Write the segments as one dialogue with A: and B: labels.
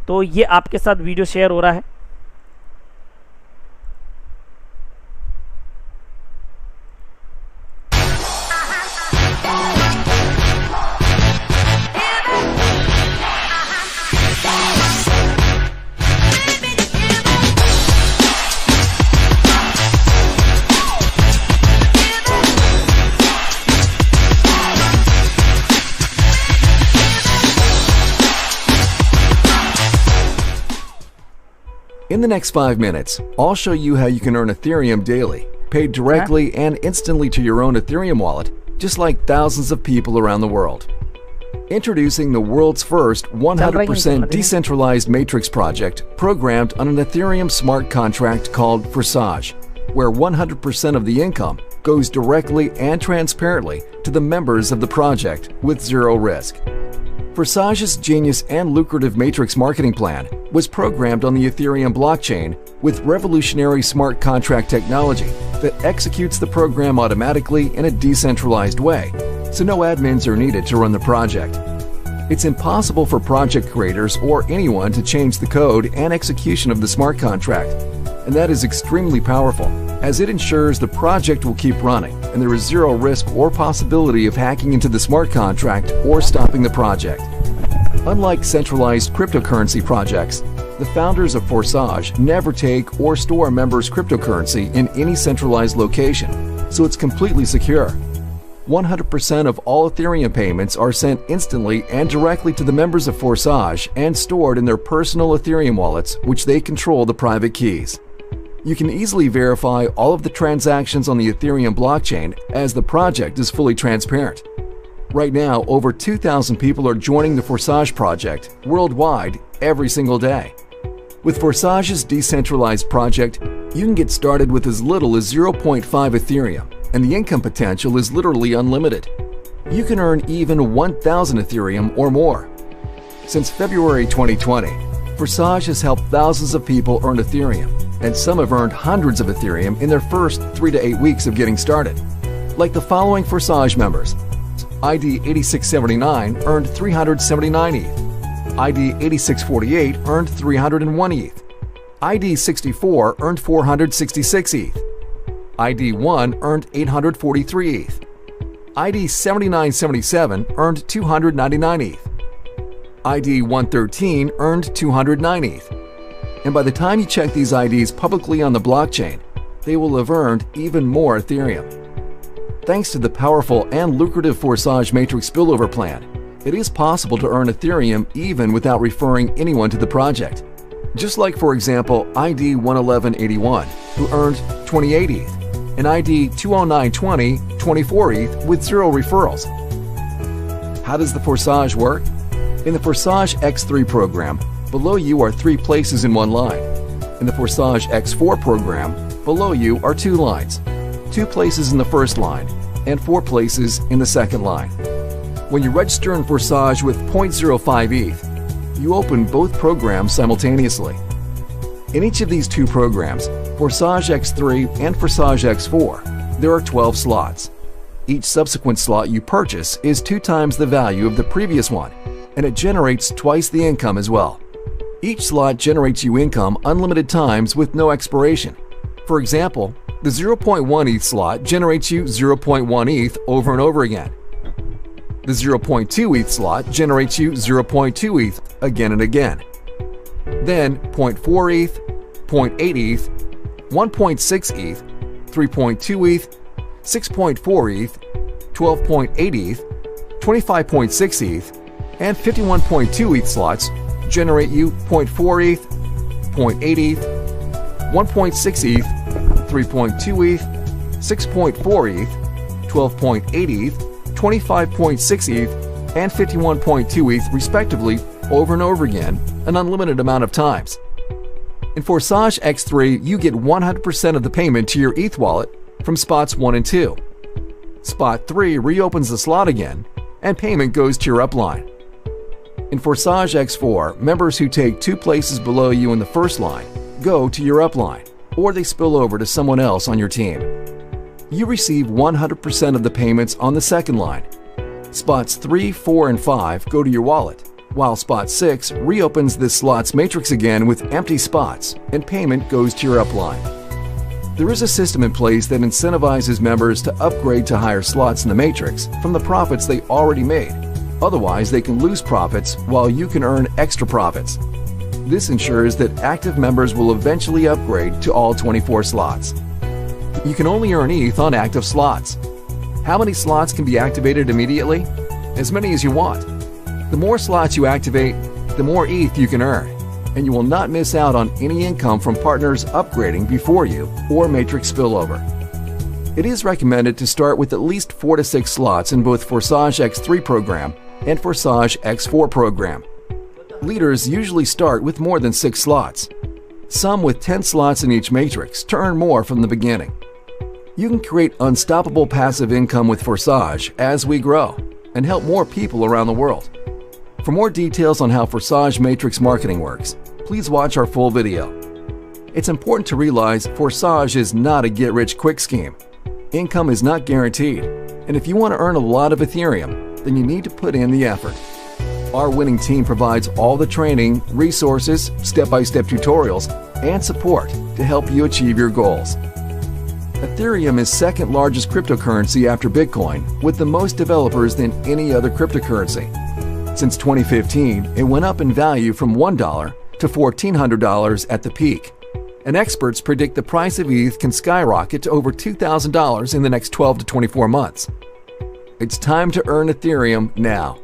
A: तो ये आपके साथ वीडियो शेयर हो रहा है।
B: In the next 5 minutes, I'll show you how you can earn Ethereum daily, paid directly and instantly to your own Ethereum wallet, just like thousands of people around the world. Introducing the world's first 100% decentralized matrix project programmed on an Ethereum smart contract called Forsage, where 100% of the income goes directly and transparently to the members of the project with zero risk. Forsage's genius and lucrative matrix marketing plan was programmed on the Ethereum blockchain with revolutionary smart contract technology that executes the program automatically in a decentralized way, so no admins are needed to run the project. It's impossible for project creators or anyone to change the code and execution of the smart contract, and that is extremely powerful, as it ensures the project will keep running and there is zero risk or possibility of hacking into the smart contract or stopping the project. Unlike centralized cryptocurrency projects, the founders of Forsage never take or store members' cryptocurrency in any centralized location, so it's completely secure. 100% of all Ethereum payments are sent instantly and directly to the members of Forsage and stored in their personal Ethereum wallets, which they control the private keys. You can easily verify all of the transactions on the Ethereum blockchain as the project is fully transparent. Right now, over 2,000 people are joining the Forsage project worldwide every single day. With Forsage's decentralized project, you can get started with as little as 0.5 Ethereum, and the income potential is literally unlimited. You can earn even 1,000 Ethereum or more. Since February 2020, Forsage has helped thousands of people earn Ethereum, and some have earned hundreds of Ethereum in their first 3 to 8 weeks of getting started. Like the following Forsage members: ID 8679 earned 379 ETH. ID 8648 earned 301 ETH. ID 64 earned 466 ETH. ID 1 earned 843 ETH. ID 7977 earned 299 ETH. ID 113 earned 209 ETH. And by the time you check these IDs publicly on the blockchain, they will have earned even more Ethereum. Thanks to the powerful and lucrative Forsage Matrix spillover plan, it is possible to earn Ethereum even without referring anyone to the project. Just like, for example, ID 11181, who earned 28 ETH, and ID 20920, 24 ETH with zero referrals. How does the Forsage work? In the Forsage X3 program, below you are 3 places in one line. In the Forsage X4 program, below you are 2 lines, 2 places in the first line, and 4 places in the second line. When you register in Forsage with 0.05 ETH, you open both programs simultaneously. In each of these 2 programs, Forsage X3 and Forsage X4, there are 12 slots. Each subsequent slot you purchase is 2 times the value of the previous one, and it generates twice the income as well. Each slot generates you income unlimited times with no expiration. For example, the 0.1 ETH slot generates you 0.1 ETH over and over again. The 0.2 ETH slot generates you 0.2 ETH again and again. Then 0.4 ETH, 0.8 ETH, 1.6 ETH, 3.2 ETH, 6.4 ETH, 12.8 ETH, 25.6 ETH, and 51.2 ETH slots generate you 0.4 ETH, 0.8 ETH, 1.6 ETH, 3.2 ETH, 6.4 ETH, 12.8 ETH, 25.6 ETH, and 51.2 ETH respectively over and over again an unlimited amount of times. In Forsage X3, you get 100% of the payment to your ETH wallet from spots 1 and 2. Spot 3 reopens the slot again, and payment goes to your upline. In Forsage X4, members who take 2 places below you in the first line go to your upline, or they spill over to someone else on your team. You receive 100% of the payments on the second line. Spots 3, 4, and 5 go to your wallet, while spot 6 reopens this slot's matrix again with empty spots, and payment goes to your upline. There is a system in place that incentivizes members to upgrade to higher slots in the matrix from the profits they already made. Otherwise, they can lose profits while you can earn extra profits. This ensures that active members will eventually upgrade to all 24 slots. You can only earn ETH on active slots. How many slots can be activated immediately? As many as you want. The more slots you activate, the more ETH you can earn, and you will not miss out on any income from partners upgrading before you or matrix spillover. It is recommended to start with at least 4 to 6 slots in both Forsage X3 program and Forsage X4 program. Leaders usually start with more than 6 slots, some with 10 slots in each matrix to earn more from the beginning. You can create unstoppable passive income with Forsage as we grow and help more people around the world. For more details on how Forsage Matrix marketing works, please watch our full video. It's important to realize Forsage is not a get-rich-quick scheme. Income is not guaranteed, and if you want to earn a lot of Ethereum, then you need to put in the effort. Our winning team provides all the training, resources, step-by-step tutorials, and support to help you achieve your goals. Ethereum is second largest cryptocurrency after Bitcoin, with the most developers than any other cryptocurrency. Since 2015, it went up in value from $1 to $1,400 at the peak, and experts predict the price of ETH can skyrocket to over $2,000 in the next 12 to 24 months. It's time to earn Ethereum now.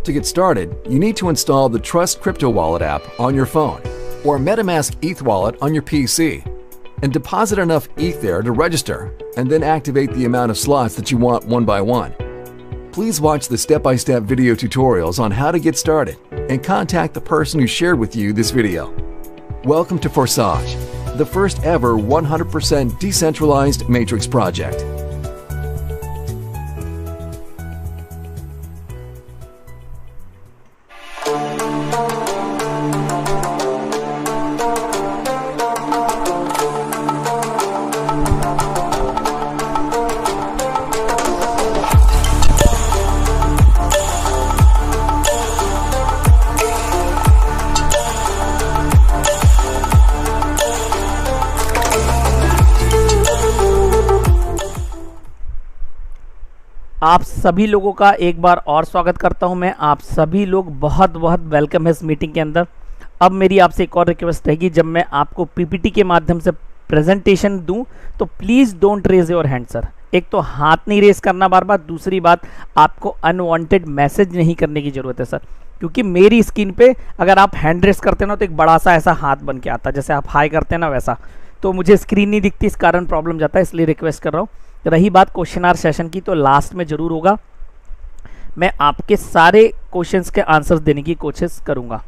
B: To get started, you need to install the Trust Crypto Wallet app on your phone or MetaMask ETH Wallet on your PC and deposit enough ETH there to register and then activate the amount of slots that you want one by one. Please watch the step-by-step video tutorials on how to get started and contact the person who shared with you this video. Welcome to Forsage, the first ever 100% decentralized matrix project.
A: आप सभी लोगों का एक बार और स्वागत करता हूं मैं। आप सभी लोग बहुत बहुत वेलकम है इस मीटिंग के अंदर। अब मेरी आपसे एक और रिक्वेस्ट रहेगी, जब मैं आपको पीपीटी के माध्यम से प्रेजेंटेशन दूं तो please don't raise your hand sir. एक तो हाथ नहीं रेज करना बार बार, दूसरी बात आपको अनवांटेड मैसेज नहीं करने की ज़रूरत है सर, क्योंकि मेरी स्क्रीन पे अगर आप हैंड रेज करते हैं ना तो एक बड़ा सा ऐसा हाथ बन के आता है, जैसे आप हाई करते हैं ना वैसा, तो मुझे स्क्रीन नहीं दिखती, इस कारण प्रॉब्लम जाता है, इसलिए रिक्वेस्ट कर रहा हूँ। रही बात क्वेश्चन आर सेशन की, तो लास्ट में ज़रूर होगा, मैं आपके सारे क्वेश्चंस के आंसर्स देने की कोशिश करूँगा।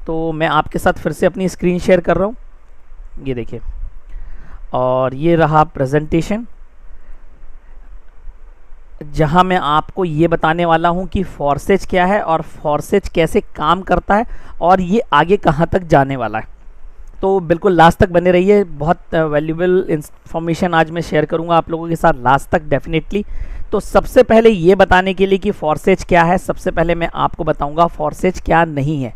A: तो मैं आपके साथ फिर से अपनी स्क्रीन शेयर कर रहा हूँ, ये देखिए, और ये रहा प्रेजेंटेशन, जहां मैं आपको ये बताने वाला हूं कि फॉरसेज क्या है और फॉरसेज कैसे काम करता है और ये आगे कहां तक जाने वाला है। तो बिल्कुल लास्ट तक बने रहिए, बहुत वैल्यूएबल इंफॉर्मेशन आज मैं शेयर करूंगा आप लोगों के साथ लास्ट तक डेफिनेटली। तो सबसे पहले ये बताने के लिए कि फॉरसेज क्या है, सबसे पहले मैं आपको बताऊंगा फॉरसेज क्या नहीं है।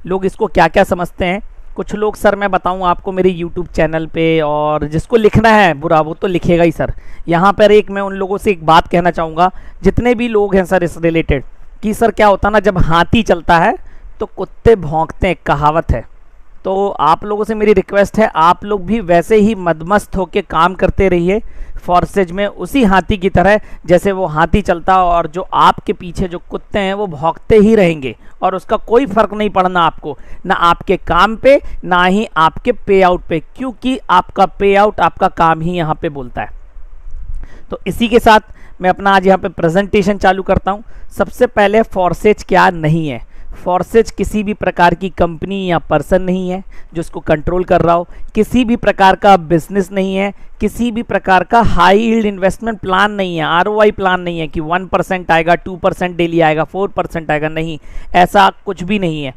A: लोग इसको क्या क्या समझते हैं, कुछ लोग सर मैं बताऊं आपको मेरे यूट्यूब चैनल पे, और जिसको लिखना है बुरा वो तो लिखेगा ही सर। यहाँ पर एक मैं उन लोगों से एक बात कहना चाहूँगा, जितने भी लोग हैं सर इस रिलेटेड, कि सर क्या होता है ना, जब हाथी चलता है तो कुत्ते भौंकते हैं, कहावत है। तो आप लोगों से मेरी रिक्वेस्ट है, आप लोग भी वैसे ही मदमस्त होकर काम करते रहिए फॉरसेज में, उसी हाथी की तरह जैसे वो हाथी चलता, और जो आपके पीछे जो कुत्ते हैं वो भौंकते ही रहेंगे, और उसका कोई फर्क नहीं पड़ना आपको, ना आपके काम पे ना ही आपके पे आउट पे, क्योंकि आपका पे आउट आपका काम ही यहाँ पे बोलता है। तो इसी के साथ मैं अपना आज यहाँ पे प्रेजेंटेशन चालू करता हूँ। सबसे पहले फॉरसेज क्या नहीं है। फॉरसेज किसी भी प्रकार की कंपनी या पर्सन नहीं है जो उसको कंट्रोल कर रहा हो, किसी भी प्रकार का बिजनेस नहीं है, किसी भी प्रकार का हाई यील्ड इन्वेस्टमेंट प्लान नहीं है, आरओआई प्लान नहीं है कि 1% आएगा, 2% डेली आएगा, 4% आएगा, नहीं, ऐसा कुछ भी नहीं है।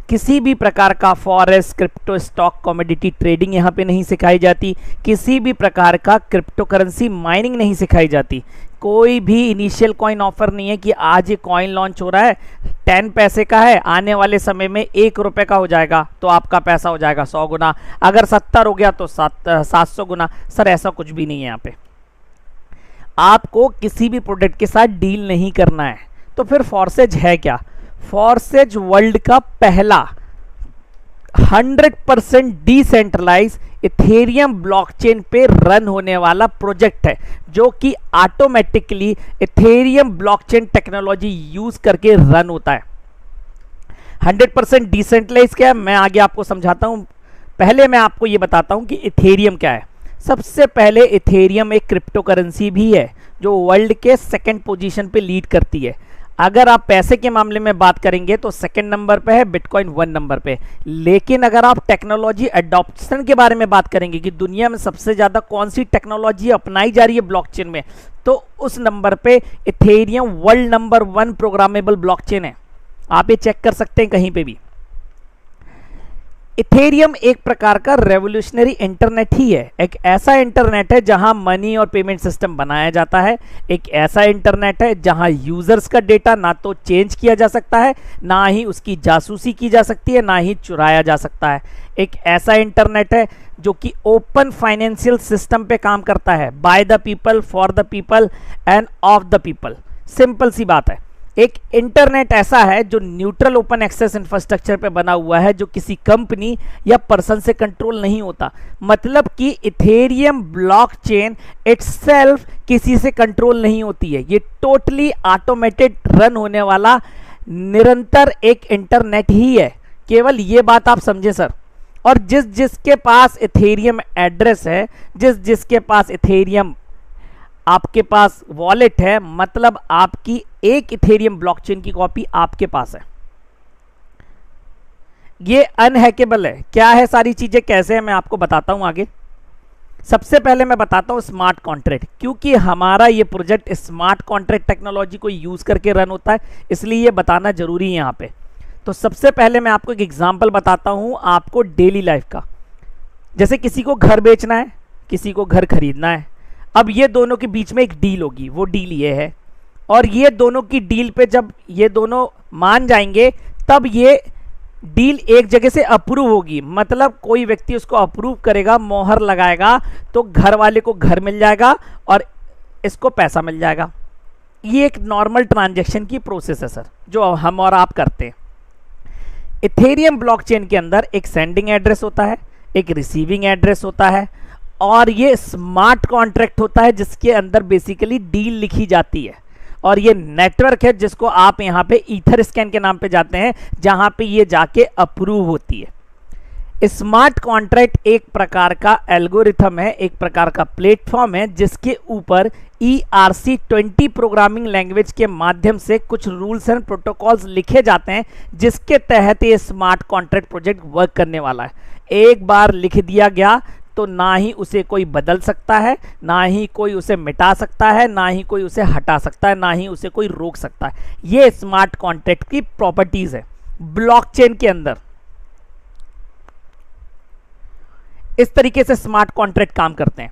A: किसी भी प्रकार का forex, crypto, stock, commodity trading यहाँ पे नहीं सिखाई जाती, किसी भी प्रकार का क्रिप्टो करेंसी माइनिंग नहीं सिखाई जाती, कोई भी इनिशियल कॉइन ऑफर नहीं है कि आज ये कॉइन लॉन्च हो रहा है, 10 पैसे का है, आने वाले समय में 1 रुपए का हो जाएगा तो आपका पैसा हो जाएगा 100 गुना, अगर 70 हो गया तो 700 गुना। सर ऐसा कुछ भी नहीं है यहाँ पे। आपको किसी भी प्रोडक्ट के साथ डील नहीं करना है। तो फिर फॉर्सेज है क्या? फॉर्सेज वर्ल्ड का पहला 100% डिसेंट्रलाइज इथेरियम ब्लॉकचेन पे रन होने वाला प्रोजेक्ट है, जो कि automatically Ethereum blockchain technology use करके रन होता है। 100% डिसेंट्रलाइज क्या है मैं आगे आपको समझाता हूं। पहले मैं आपको यह बताता हूं कि इथेरियम क्या है। सबसे पहले इथेरियम एक क्रिप्टो करेंसी भी है जो वर्ल्ड के सेकंड पोजीशन पे लीड करती है। अगर आप पैसे के मामले में बात करेंगे तो सेकंड नंबर पे है, बिटकॉइन 1 नंबर पे। लेकिन अगर आप टेक्नोलॉजी अडॉप्शन के बारे में बात करेंगे कि दुनिया में सबसे ज़्यादा कौन सी टेक्नोलॉजी अपनाई जा रही है ब्लॉकचेन में, तो उस नंबर पे Ethereum world number 1 programmable blockchain है। आप ये चेक कर सकते हैं कहीं पे भी। इथेरियम एक प्रकार का रेवोल्यूशनरी इंटरनेट ही है। एक ऐसा इंटरनेट है जहां मनी और पेमेंट सिस्टम बनाया जाता है। एक ऐसा इंटरनेट है जहां यूजर्स का डेटा ना तो चेंज किया जा सकता है, ना ही उसकी जासूसी की जा सकती है, ना ही चुराया जा सकता है। एक ऐसा इंटरनेट है जो कि ओपन फाइनेंशियल सिस्टम पे काम करता है, by the people, for the people and of the people. Simple सी बात है। एक इंटरनेट ऐसा है जो न्यूट्रल ओपन एक्सेस इंफ्रास्ट्रक्चर पे बना हुआ है, जो किसी कंपनी या पर्सन से कंट्रोल नहीं होता। मतलब कि इथेरियम ब्लॉकचेन इटसेल्फ किसी से कंट्रोल नहीं होती है। ये टोटली ऑटोमेटेड रन होने वाला निरंतर एक इंटरनेट ही है। केवल ये बात आप समझें सर। और जिसके पास इथेरियम एड्रेस है, जिसके पास इथेरियम आपके पास वॉलेट है, मतलब आपकी एक इथेरियम ब्लॉकचेन की कॉपी आपके पास है। ये अनहैकेबल है। क्या है सारी चीजें, कैसे है, मैं आपको बताता हूं आगे। सबसे पहले मैं बताता हूं स्मार्ट कॉन्ट्रैक्ट, क्योंकि हमारा ये प्रोजेक्ट स्मार्ट कॉन्ट्रैक्ट टेक्नोलॉजी को यूज करके रन होता है, इसलिए ये बताना जरूरी है यहाँ पे। तो सबसे पहले मैं आपको एक एग्जांपल बताता हूं आपको डेली लाइफ का। जैसे किसी को घर बेचना है, किसी को घर खरीदना है। अब ये दोनों के बीच में एक डील होगी, वो डील ये है, और ये दोनों की डील पे जब ये दोनों मान जाएंगे तब ये डील एक जगह से अप्रूव होगी। मतलब कोई व्यक्ति उसको अप्रूव करेगा, मोहर लगाएगा, तो घर वाले को घर मिल जाएगा और इसको पैसा मिल जाएगा। ये एक नॉर्मल ट्रांजैक्शन की प्रोसेस है सर, जो हम और आप करते हैं। इथेरियम ब्लॉकचेन के अंदर एक सेंडिंग एड्रेस होता है, एक रिसीविंग एड्रेस होता है, और ये स्मार्ट कॉन्ट्रैक्ट होता है जिसके अंदर बेसिकली डील लिखी जाती है। और ये नेटवर्क है जिसको आप यहाँ पे ईथर स्कैन के नाम पे जाते हैं, जहां पे ये जाके अप्रूव होती है। स्मार्ट कॉन्ट्रैक्ट एक प्रकार का एल्गोरिथम है, एक प्रकार का प्लेटफॉर्म है जिसके ऊपर ERC-20 प्रोग्रामिंग लैंग्वेज के माध्यम से कुछ रूल्स एंड प्रोटोकॉल्स लिखे जाते हैं, जिसके तहत ये स्मार्ट कॉन्ट्रैक्ट प्रोजेक्ट वर्क करने वाला है। एक बार लिख दिया गया तो ना ही उसे कोई बदल सकता है, ना ही कोई उसे मिटा सकता है, ना ही कोई उसे हटा सकता है, ना ही उसे कोई रोक सकता है। ये स्मार्ट कॉन्ट्रैक्ट की प्रॉपर्टीज है ब्लॉकचेन के अंदर। इस तरीके से स्मार्ट कॉन्ट्रैक्ट काम करते हैं।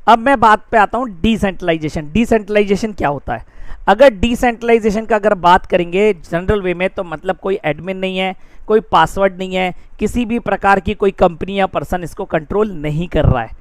A: अब मैं बात पे आता हूं डिसेंट्रलाइजेशन। डिसेंट्रलाइजेशन क्या होता है? अगर डिसेंट्रलाइजेशन का अगर बात करेंगे जनरल वे में, तो मतलब कोई एडमिन नहीं है, कोई पासवर्ड नहीं है, किसी भी प्रकार की कोई कंपनी या पर्सन इसको कंट्रोल नहीं कर रहा है।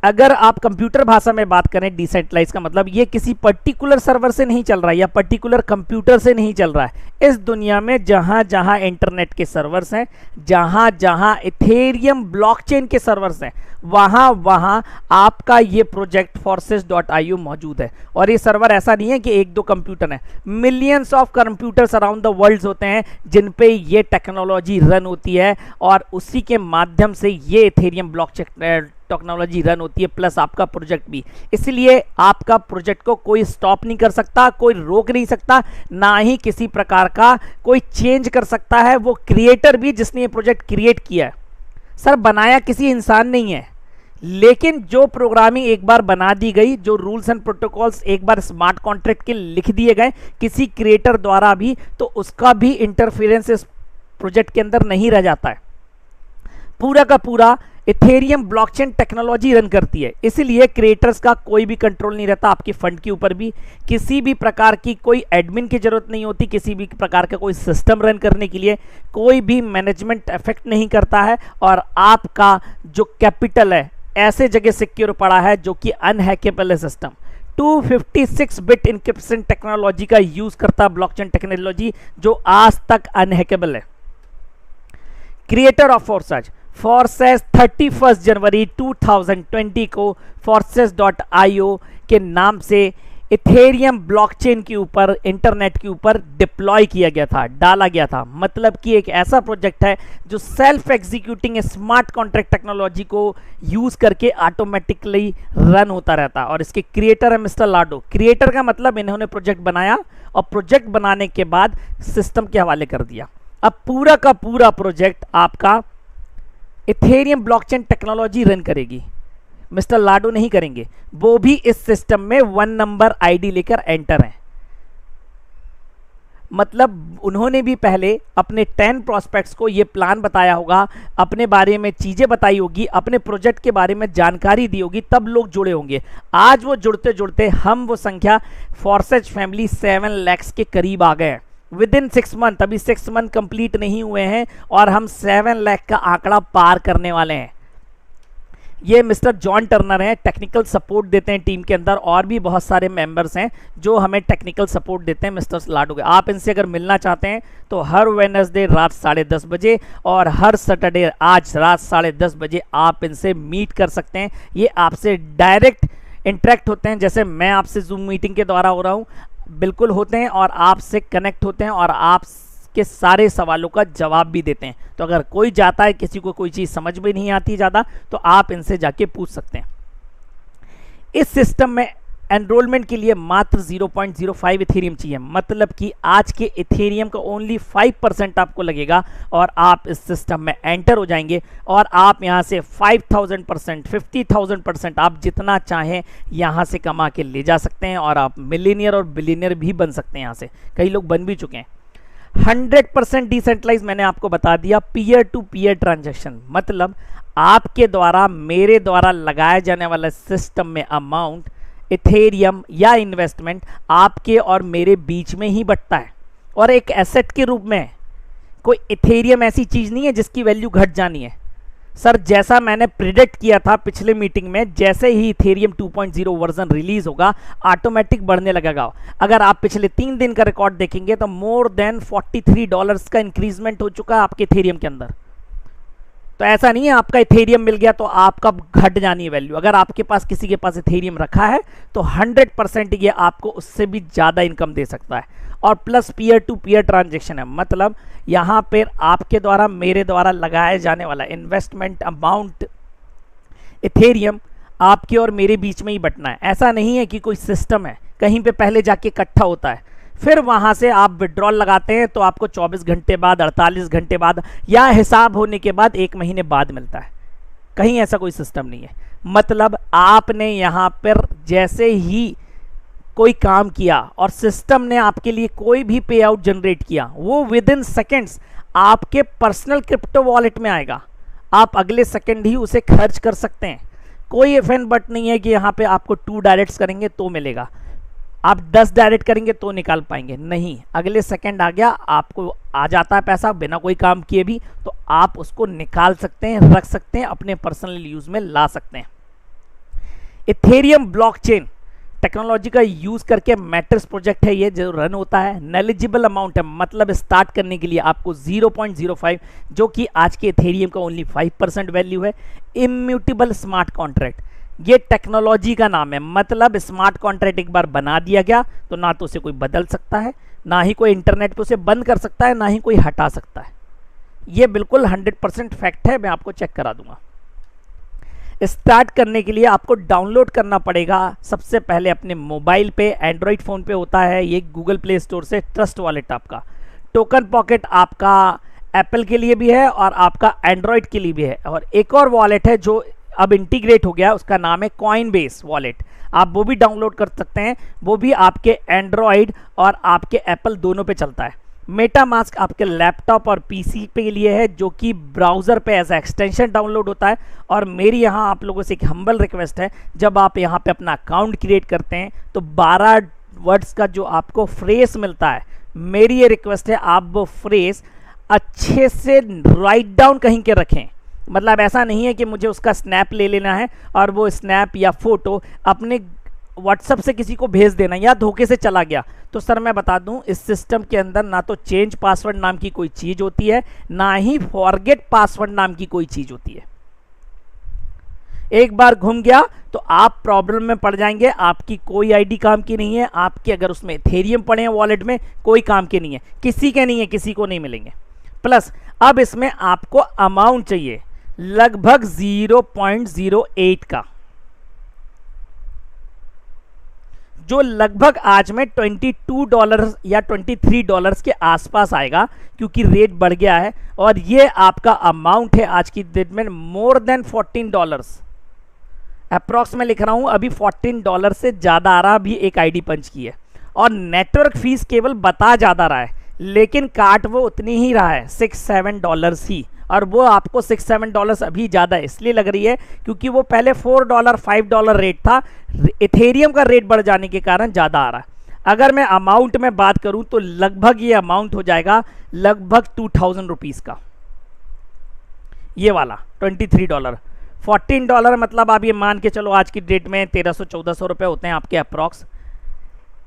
A: अगर आप कंप्यूटर भाषा में बात करें, डिसेंट्रलाइज का मतलब ये किसी पर्टिकुलर सर्वर से नहीं चल रहा है या पर्टिकुलर कंप्यूटर से नहीं चल रहा है। इस दुनिया में जहां जहां इंटरनेट के सर्वर्स हैं, जहां जहां इथेरियम ब्लॉकचेन के सर्वर्स हैं, वहां वहां आपका ये प्रोजेक्ट forces.io मौजूद है। और ये सर्वर ऐसा नहीं है कि एक दो कंप्यूटर है, millions of computers around the world होते हैं जिन पे ये टेक्नोलॉजी रन होती है, और उसी के माध्यम से ये इथेरियम ब्लॉकचेन टेक्नोलॉजी रन होती है, प्लस आपका प्रोजेक्ट भी। इसलिए आपका प्रोजेक्ट को कोई स्टॉप नहीं कर सकता, कोई रोक नहीं सकता, ना ही किसी प्रकार का कोई चेंज कर सकता है। वो क्रिएटर भी जिसने ये प्रोजेक्ट क्रिएट किया है, सर बनाया किसी इंसान नहीं है, लेकिन जो प्रोग्रामिंग एक बार बना दी गई, जो रूल्स एंड प्रोटोकॉल्स एक बार स्मार्ट कॉन्ट्रैक्ट के लिख दिए गए किसी क्रिएटर द्वारा भी, तो उसका भी इंटरफेरेंस इस प्रोजेक्ट के अंदर नहीं रह जाता है। पूरा का पूरा इथेरियम ब्लॉकचेन टेक्नोलॉजी रन करती है, इसलिए क्रिएटर्स का कोई भी कंट्रोल नहीं रहता आपके फंड के ऊपर भी। किसी भी प्रकार की कोई एडमिन की जरूरत नहीं होती, किसी भी प्रकार का कोई सिस्टम रन करने के लिए कोई भी मैनेजमेंट इफेक्ट नहीं करता है, और आपका जो कैपिटल है ऐसे जगह सिक्योर पड़ा है जो कि अनहैकेबल है सिस्टम। 256 बिट इंक्रिप्शन टेक्नोलॉजी का यूज करता है ब्लॉकचेन टेक्नोलॉजी, जो आज तक अनहैकेबल है। क्रिएटर ऑफ फोर्सेज 31 जनवरी 2020 को forces.io के नाम से इथेरियम ब्लॉकचेन के ऊपर, इंटरनेट के ऊपर डिप्लॉय किया गया था, डाला गया था। मतलब कि एक ऐसा प्रोजेक्ट है जो self executing smart contract technology को यूज करके ऑटोमेटिकली रन होता रहता है। और इसके क्रिएटर है मिस्टर लाडो। क्रिएटर का मतलब इन्होंने प्रोजेक्ट बनाया और प्रोजेक्ट बनाने के बाद सिस्टम के हवाले कर दिया। अब पूरा का पूरा प्रोजेक्ट आपका इथेरियम ब्लॉकचेन टेक्नोलॉजी रन करेगी, मिस्टर लाडो नहीं करेंगे। वो भी इस सिस्टम में 1 नंबर आईडी लेकर एंटर हैं। मतलब उन्होंने भी पहले अपने 10 प्रोस्पेक्ट्स को ये प्लान बताया होगा, अपने बारे में चीजें बताई होगी, अपने प्रोजेक्ट के बारे में जानकारी दी होगी, तब लोग जुड़े होंगे। आज वो जुड़ते जुड़ते हम वो संख्या फोर्सेज फैमिली 7 lakhs के करीब आ गए हैं विद इन 6 मंथ। अभी 6 मंथ कंप्लीट नहीं हुए हैं और हम 7 लाख का आंकड़ा पार करने वाले हैं। ये मिस्टर जॉन टर्नर हैं, टेक्निकल सपोर्ट देते हैं टीम के अंदर, और भी बहुत सारे मेंबर्स हैं जो हमें टेक्निकल सपोर्ट देते हैं मिस्टर लाडो के। आप इनसे अगर मिलना चाहते हैं तो हर वेडनेसडे रात 10:30 बजे और हर सैटरडे आज रात 10:30 बजे आप इनसे मीट कर सकते हैं। ये आपसे डायरेक्ट इंटरेक्ट होते हैं, जैसे मैं आपसे जूम मीटिंग के द्वारा हो रहा हूँ, बिल्कुल होते हैं, और आपसे कनेक्ट होते हैं और आप के सारे सवालों का जवाब भी देते हैं। तो अगर कोई जाता है, किसी को कोई चीज़ समझ में नहीं आती ज़्यादा, तो आप इनसे जाके पूछ सकते हैं। इस सिस्टम में एनरोलमेंट के लिए मात्र 0.05 इथेरियम चाहिए। मतलब कि आज के इथेरियम का ओनली 5% आपको लगेगा और आप इस सिस्टम में एंटर हो जाएंगे, और आप यहाँ से 5000%, 50,000% आप जितना चाहें यहाँ से कमा के ले जा सकते हैं, और आप मिलीनियर और बिलीनियर भी बन सकते हैं। यहाँ से कई लोग बन भी चुके हैं। 100% डिसेंट्रलाइज मैंने आपको बता दिया। पीयर टू पीयर ट्रांजैक्शन, मतलब आपके द्वारा मेरे द्वारा लगाया जाने वाला सिस्टम में अमाउंट, इथेरियम या इन्वेस्टमेंट आपके और मेरे बीच में ही बटता है, और एक एसेट के रूप में। कोई इथेरियम ऐसी चीज नहीं है जिसकी वैल्यू घट जानी है। सर, जैसा मैंने प्रिडिक्ट किया था पिछले मीटिंग में, जैसे ही इथेरियम 2.0 वर्जन रिलीज होगा ऑटोमेटिक बढ़ने लगेगा। अगर आप पिछले 3 दिन का रिकॉर्ड देखेंगे तो मोर देन $43 का इंक्रीजमेंट हो चुका है आपके इथेरियम के अंदर। तो ऐसा नहीं है आपका इथेरियम मिल गया तो आपका घट जानी है वैल्यू। अगर आपके पास किसी के पास इथेरियम रखा है तो 100% ये आपको उससे भी ज़्यादा इनकम दे सकता है। और plus peer to peer transaction है, मतलब यहाँ पर आपके द्वारा मेरे द्वारा लगाया जाने वाला इन्वेस्टमेंट अमाउंट इथेरियम आपके और मेरे बीच में ही बटना है। ऐसा नहीं है कि कोई सिस्टम है कहीं पे पहले जाके इकट्ठा होता है, फिर वहाँ से आप विड्रॉल लगाते हैं तो आपको 24 घंटे बाद, 48 घंटे बाद, या हिसाब होने के बाद 1 महीने बाद मिलता है। कहीं ऐसा कोई सिस्टम नहीं है। मतलब आपने यहाँ पर जैसे ही कोई काम किया और सिस्टम ने आपके लिए कोई भी पे आउट जनरेट किया, वो विद इन सेकेंड्स आपके पर्सनल क्रिप्टो वॉलेट में आएगा। आप अगले सेकेंड ही उसे खर्च कर सकते हैं। कोई इफ एंड बट नहीं है कि यहाँ पे आपको 2 डायरेक्ट्स करेंगे तो मिलेगा, आप 10 डायरेक्ट करेंगे तो निकाल पाएंगे, नहीं। अगले सेकंड आ गया, आपको आ जाता है पैसा बिना कोई काम किए भी, तो आप उसको निकाल सकते हैं, रख सकते हैं, अपने पर्सनल यूज में ला सकते हैं। इथेरियम ब्लॉकचेन टेक्नोलॉजी का यूज करके मैट्रिक्स प्रोजेक्ट है ये जो रन होता है। नेलिजिबल अमाउंट है, मतलब स्टार्ट करने के लिए आपको 0.05, जो कि आज के इथेरियम का ओनली 5% वैल्यू है। इम्यूटेबल स्मार्ट कॉन्ट्रैक्ट, ये टेक्नोलॉजी का नाम है। मतलब स्मार्ट कॉन्ट्रैक्ट एक बार बना दिया गया तो ना तो उसे कोई बदल सकता है, ना ही कोई इंटरनेट पे उसे बंद कर सकता है, ना ही कोई हटा सकता है। ये बिल्कुल 100% फैक्ट है, मैं आपको चेक करा दूंगा। स्टार्ट करने के लिए आपको डाउनलोड करना पड़ेगा सबसे पहले अपने मोबाइल पे, एंड्रॉइड फ़ोन पे होता है ये गूगल प्ले स्टोर से ट्रस्ट वॉलेट आपका। टोकन पॉकेट आपका एप्पल के लिए भी है और आपका एंड्रॉइड के लिए भी है। और एक और वॉलेट है जो अब इंटीग्रेट हो गया, उसका नाम है कॉइनबेस वॉलेट। आप वो भी डाउनलोड कर सकते हैं, वो भी आपके एंड्रॉइड और आपके एप्पल दोनों पे चलता है। मेटामास्क आपके लैपटॉप और पीसी पे लिए है, जो कि ब्राउज़र पे एज एक्सटेंशन डाउनलोड होता है। और मेरी यहाँ आप लोगों से एक हम्बल रिक्वेस्ट है, जब आप यहाँ पे अपना अकाउंट क्रिएट करते हैं तो 12 वर्ड्स का जो आपको फ्रेज मिलता है, मेरी ये रिक्वेस्ट है आप वो फ्रेज अच्छे से राइट डाउन कहीं के रखें। मतलब ऐसा नहीं है कि मुझे उसका स्नैप ले लेना है और वो स्नैप या फोटो अपने व्हाट्सएप से किसी को भेज देना या धोखे से चला गया। तो सर मैं बता दूं, इस सिस्टम के अंदर ना तो चेंज पासवर्ड नाम की कोई चीज़ होती है, ना ही फॉरगेट पासवर्ड नाम की कोई चीज़ होती है। एक बार घूम गया तो आप प्रॉब्लम में पड़ जाएंगे। आपकी कोई आईडी काम की नहीं है, आपके अगर उसमें इथेरियम पड़े हैं वॉलेट में, कोई काम के नहीं है, किसी के नहीं है, किसी को नहीं मिलेंगे। प्लस अब इसमें आपको अमाउंट चाहिए लगभग 0.08 का, जो लगभग आज में $22 या $23 के आसपास आएगा, क्योंकि रेट बढ़ गया है। और ये आपका अमाउंट है आज की डेट में मोर देन $14 अप्रॉक्स में लिख रहा हूं, अभी $14 से ज़्यादा आ रहा भी एक आईडी पंच की है। और नेटवर्क फीस केवल बता ज़्यादा रहा है, लेकिन काट वो उतनी ही रहा है, $6-7 ही। और वो आपको $6-7 अभी ज़्यादा इसलिए लग रही है क्योंकि वो पहले $4-5 रेट था, इथेरियम का रेट बढ़ जाने के कारण ज़्यादा आ रहा है। अगर मैं अमाउंट में बात करूं तो लगभग ये अमाउंट हो जाएगा लगभग 2000 रुपीज़ का, ये वाला $23। $14 मतलब आप ये मान के चलो आज की डेट में 1300-1400 रुपये होते हैं आपके अप्रॉक्स।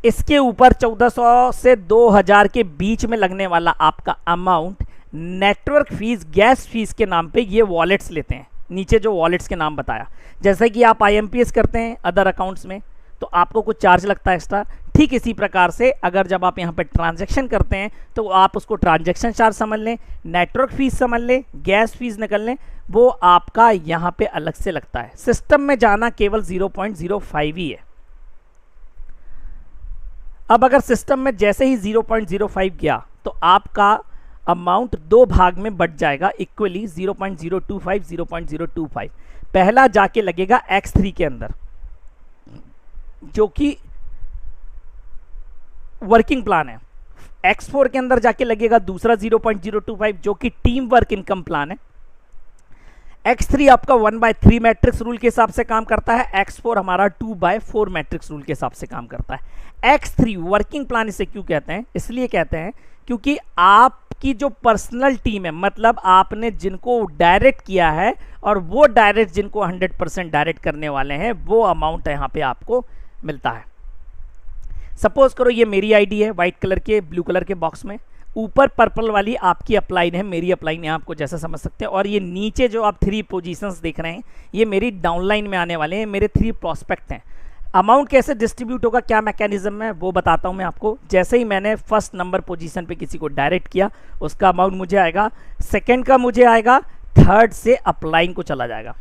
A: इसके ऊपर 1400 से 2000 के बीच में लगने वाला आपका amount network fees, gas fees के नाम पे ये वॉलेट्स लेते हैं। नीचे जो वॉलेट्स के नाम बताया, जैसे कि आप IMPS करते हैं अदर अकाउंट्स में तो आपको कुछ चार्ज लगता है एक्स्ट्रा, ठीक इसी प्रकार से अगर जब आप यहाँ पे ट्रांजैक्शन करते हैं तो आप उसको ट्रांजैक्शन चार्ज समझ लें, नेटवर्क फीस समझ लें, गैस फीस निकल लें, वो आपका यहाँ पे अलग से लगता है। सिस्टम में जाना केवल 0.05 ही है। अब अगर सिस्टम में जैसे ही 0.05 गया तो आपका अमाउंट दो भाग में बढ़ जाएगा इक्वली, 0.025 0.025। पहला जाके लगेगा X3 के अंदर, जो कि वर्किंग प्लान है। X4 के अंदर जाके लगेगा दूसरा 0.025, जो कि टीम वर्क इनकम प्लान है। X3 आपका 1/3 मैट्रिक्स रूल के हिसाब से काम करता है, X4 हमारा 2/4 मैट्रिक्स रूल के हिसाब से काम करता है। X3 वर्किंग प्लान इसे क्यों कहते हैं? इसलिए कहते हैं क्योंकि आपकी जो पर्सनल टीम है, मतलब आपने जिनको डायरेक्ट किया है और वो डायरेक्ट जिनको 100% डायरेक्ट करने वाले हैं, वो अमाउंट यहाँ पे आपको मिलता है। सपोज करो ये मेरी आईडी है, व्हाइट कलर के ब्लू कलर के बॉक्स में, ऊपर पर्पल वाली आपकी अपलाइन है, मेरी अपलाइन है, आपको जैसा समझ सकते हैं। और ये नीचे जो आप 3 पोजीशंस देख रहे हैं, ये मेरी डाउनलाइन में आने वाले हैं, मेरे 3 प्रोस्पेक्ट हैं। अमाउंट कैसे डिस्ट्रीब्यूट होगा, क्या मैकेनिज्म है, वो बताता हूं मैं आपको। जैसे ही मैंने फर्स्ट नंबर पोजीशन पे किसी को डायरेक्ट किया, उसका अमाउंट मुझे आएगा, सेकंड का मुझे आएगा, थर्ड से अपलाइन को चला जाएगा।